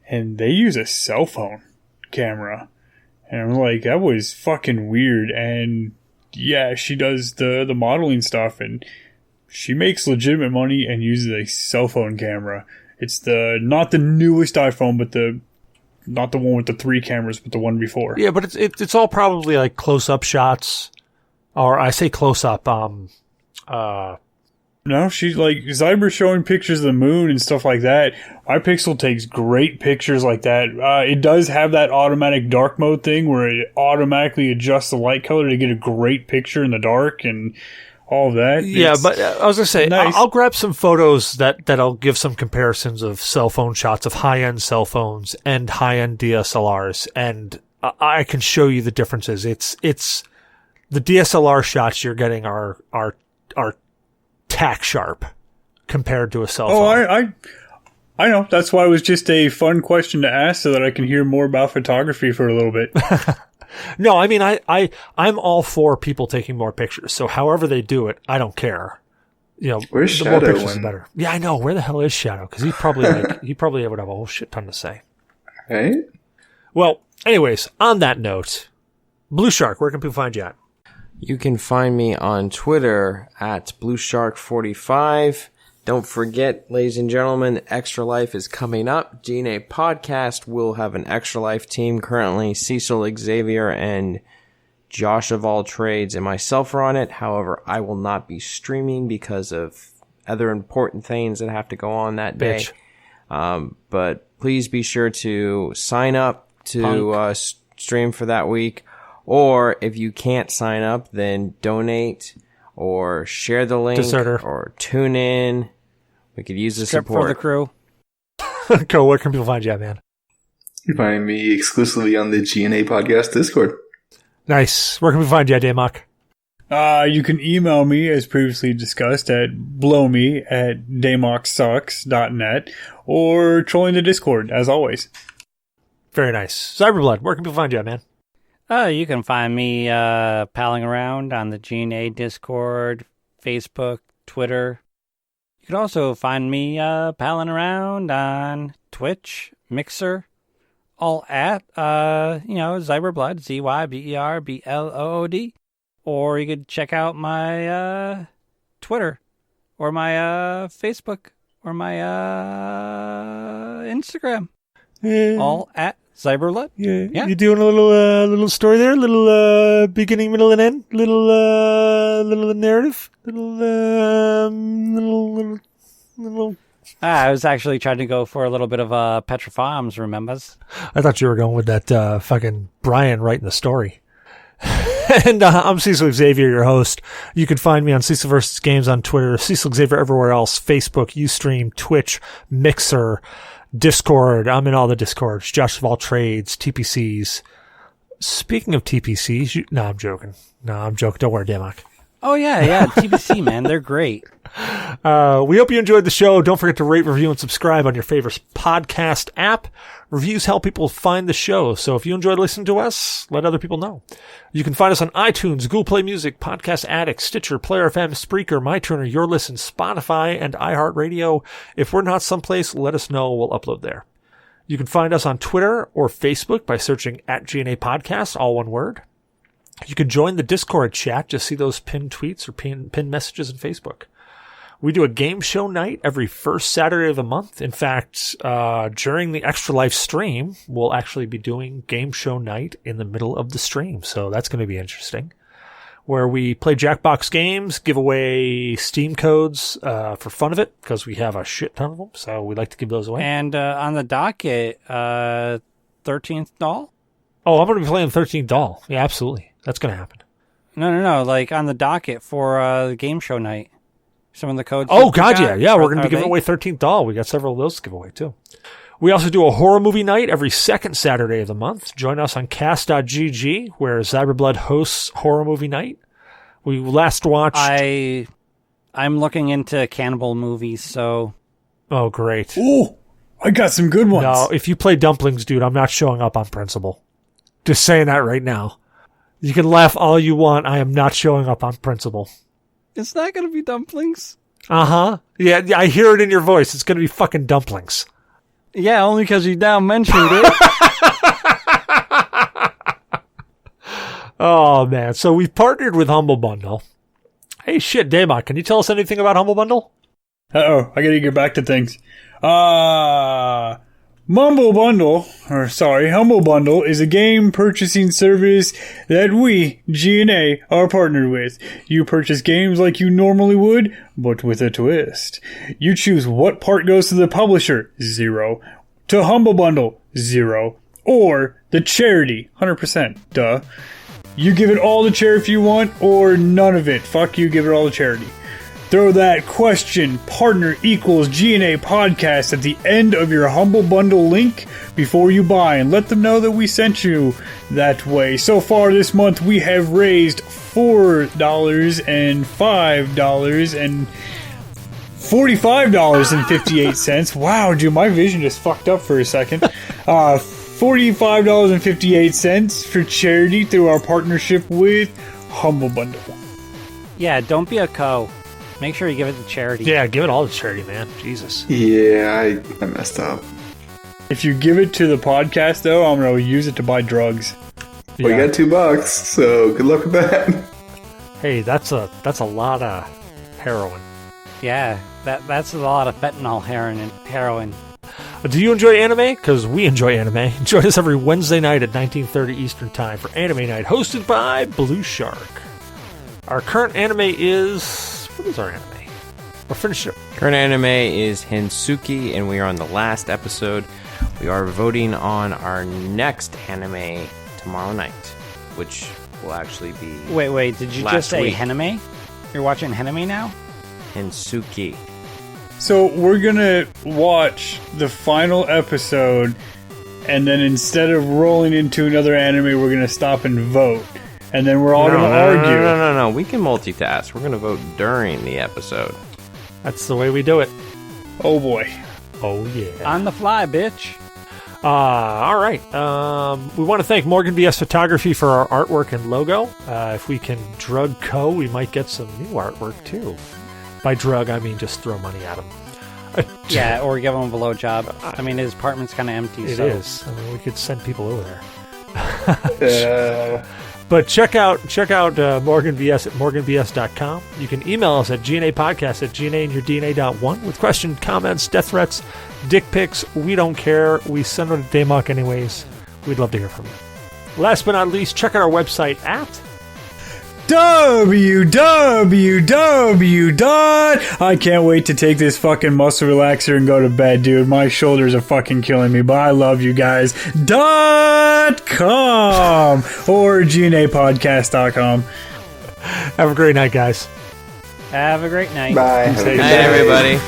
and they use a cell phone camera. And I'm like, that was fucking weird. And yeah, she does the modeling stuff, and she makes legitimate money and uses a cell phone camera. It's not the newest iPhone, but not the one with the 3 cameras, but the one before. Yeah, but it's all probably like close-up shots, or I say close-up. No, she's like Zyber showing pictures of the moon and stuff like that. My Pixel takes great pictures like that. It does have that automatic dark mode thing where it automatically adjusts the light color to get a great picture in the dark and all of that. Yeah, but I was going to say, nice. I'll grab some photos that'll give some comparisons of cell phone shots of high-end cell phones and high-end DSLRs, and I can show you the differences. It's the DSLR shots you're getting are tack sharp compared to a cell phone. Oh, I know. That's why it was just a fun question to ask so that I can hear more about photography for a little bit. No, I mean, I'm all for people taking more pictures. So however they do it, I don't care. Where's the Shadow? More pictures, the better. Yeah, I know. Where the hell is Shadow? Because he probably would have a whole shit ton to say. Right? Well, anyways, on that note, Blue Shark, where can people find you at? You can find me on Twitter at BlueShark45. Don't forget, ladies and gentlemen, Extra Life is coming up. G.N.A podcast will have an Extra Life team. Currently, Cecil, Xavier, and Josh of All Trades and myself are on it. However, I will not be streaming because of other important things that have to go on that day. But please be sure to sign up to stream for that week. Or if you can't sign up, then donate or share the link or tune in. We could use the support. For the crew. Go, where can people find you at, man? You find me exclusively on the G.N.A podcast Discord. Nice. Where can we find you at, Damok? You can email me, as previously discussed, at blowme@damokssucks.net, or trolling the Discord, as always. Very nice. Cyberblood, where can people find you at, man? You can find me palling around on the G.N.A Discord, Facebook, Twitter. You can also find me palling around on Twitch, Mixer, all at, Zyberblood, Zyberblood. Or you could check out my Twitter, or my Facebook, or my Instagram. Yeah. All at Zyberblood. Yeah. You doing a little story there? Little beginning, middle, and end? Little narrative? Little. I was actually trying to go for a little bit of Petrofarms, remembers? I thought you were going with that fucking Brian writing the story. And I'm Cecil Xavier, your host. You can find me on Cecil vs. Games on Twitter, Cecil Xavier everywhere else, Facebook, Ustream, Twitch, Mixer, Discord. I'm in all the Discords. Josh of all trades, TPCs. Speaking of TPCs, No, I'm joking. Don't worry, Damok. Oh, yeah, TPC, man. They're great. We hope you enjoyed the show. Don't forget to rate, review, and subscribe on your favorite podcast app. Reviews help people find the show, so if you enjoyed listening to us, let other people know. You can find us on iTunes, Google Play Music, Podcast Addict, Stitcher, Player FM, Spreaker, MyTuner, Your Listen, Spotify, and iHeartRadio. If we're not someplace, let us know. We'll upload there. You can find us on Twitter or Facebook by searching @G.N.A Podcast, all one word. You can join the Discord chat. Just see those pinned tweets or pinned messages on Facebook. We do a game show night every first Saturday of the month. In fact, during the Extra Life stream, we'll actually be doing game show night in the middle of the stream. So that's going to be interesting. Where we play Jackbox games, give away Steam codes for fun of it, because we have a shit ton of them. So we like to give those away. And on the docket, 13th Doll? Oh, I'm going to be playing 13th Doll. Yeah, absolutely. That's going to happen. No. Like on the docket for the game show night. Some of the codes. Oh, God, yeah. Yeah, we're going to be giving away 13th Doll. We got several of those to give away, too. We also do a horror movie night every second Saturday of the month. Join us on cast.gg, where Zyberblood hosts horror movie night. We last watched... I'm looking into cannibal movies, so... Oh, great. Ooh, I got some good ones. No, if you play dumplings, dude, I'm not showing up on principle. Just saying that right now. You can laugh all you want. I am not showing up on principle. It's not going to be dumplings. Uh-huh. Yeah, I hear it in your voice. It's going to be fucking dumplings. Yeah, only because you now mentioned it. Oh, man. So we've partnered with Humble Bundle. Hey, shit, Damok, can you tell us anything about Humble Bundle? Uh-oh, I gotta get back to things. Humble Bundle is a game purchasing service that we, G.N.A, are partnered with. You purchase games like you normally would, but with a twist. You choose what part goes to the publisher, 0, to Humble Bundle, 0, or the charity, 100%, duh. You give it all to charity if you want, or none of it. Fuck you, give it all to charity. Throw that question, partner equals G.N.A podcast at the end of your Humble Bundle link before you buy, and let them know that we sent you that way. So far this month, we have raised $4 and $5 and $45.58. Wow, dude, my vision just fucked up for a second. $45.58 for charity through our partnership with Humble Bundle. Yeah, don't be a co. Make sure you give it to charity. Yeah, give it all to charity, man. Jesus. Yeah, I messed up. If you give it to the podcast, though, I'm going to use it to buy drugs. Yeah. We got $2, so good luck with that. Hey, that's a lot of heroin. Yeah, that's a lot of fentanyl heroin. Do you enjoy anime? Because we enjoy anime. Join us every Wednesday night at 19:30 Eastern Time for Anime Night, hosted by Blue Shark. Our current anime is... What is our anime? Or finish it. Current anime is Hensuki, and we are on the last episode. We are voting on our next anime tomorrow night, which will actually be Wait, did you last just say week. Hename? You're watching Hename now? Hensuki. So we're gonna watch the final episode, and then instead of rolling into another anime, we're gonna stop and vote, and then we're all gonna argue. No. We can multitask. We're going to vote during the episode. That's the way we do it. Oh boy. Oh, yeah. On the fly, bitch. All right. We want to thank Morgan VS Photography for our artwork and logo. If we can drug Co, we might get some new artwork, too. By drug, I mean just throw money at him. Yeah, or give him a blowjob. I mean, his apartment's kind of empty. It so. is. I mean, we could send people over there. But check out Morgan VS at morganvs.com. You can email us at G.N.A podcast at GNA with questions, comments, death threats, dick pics. We don't care. We send them to Damok anyways. We'd love to hear from you. Last but not least, check out our website at www. I can't wait to take this fucking muscle relaxer and go to bed, dude. My shoulders are fucking killing me, but I love you guys. .com or GNApodcast.com. Have a great night, guys. Have a great night. Bye. Night, everybody.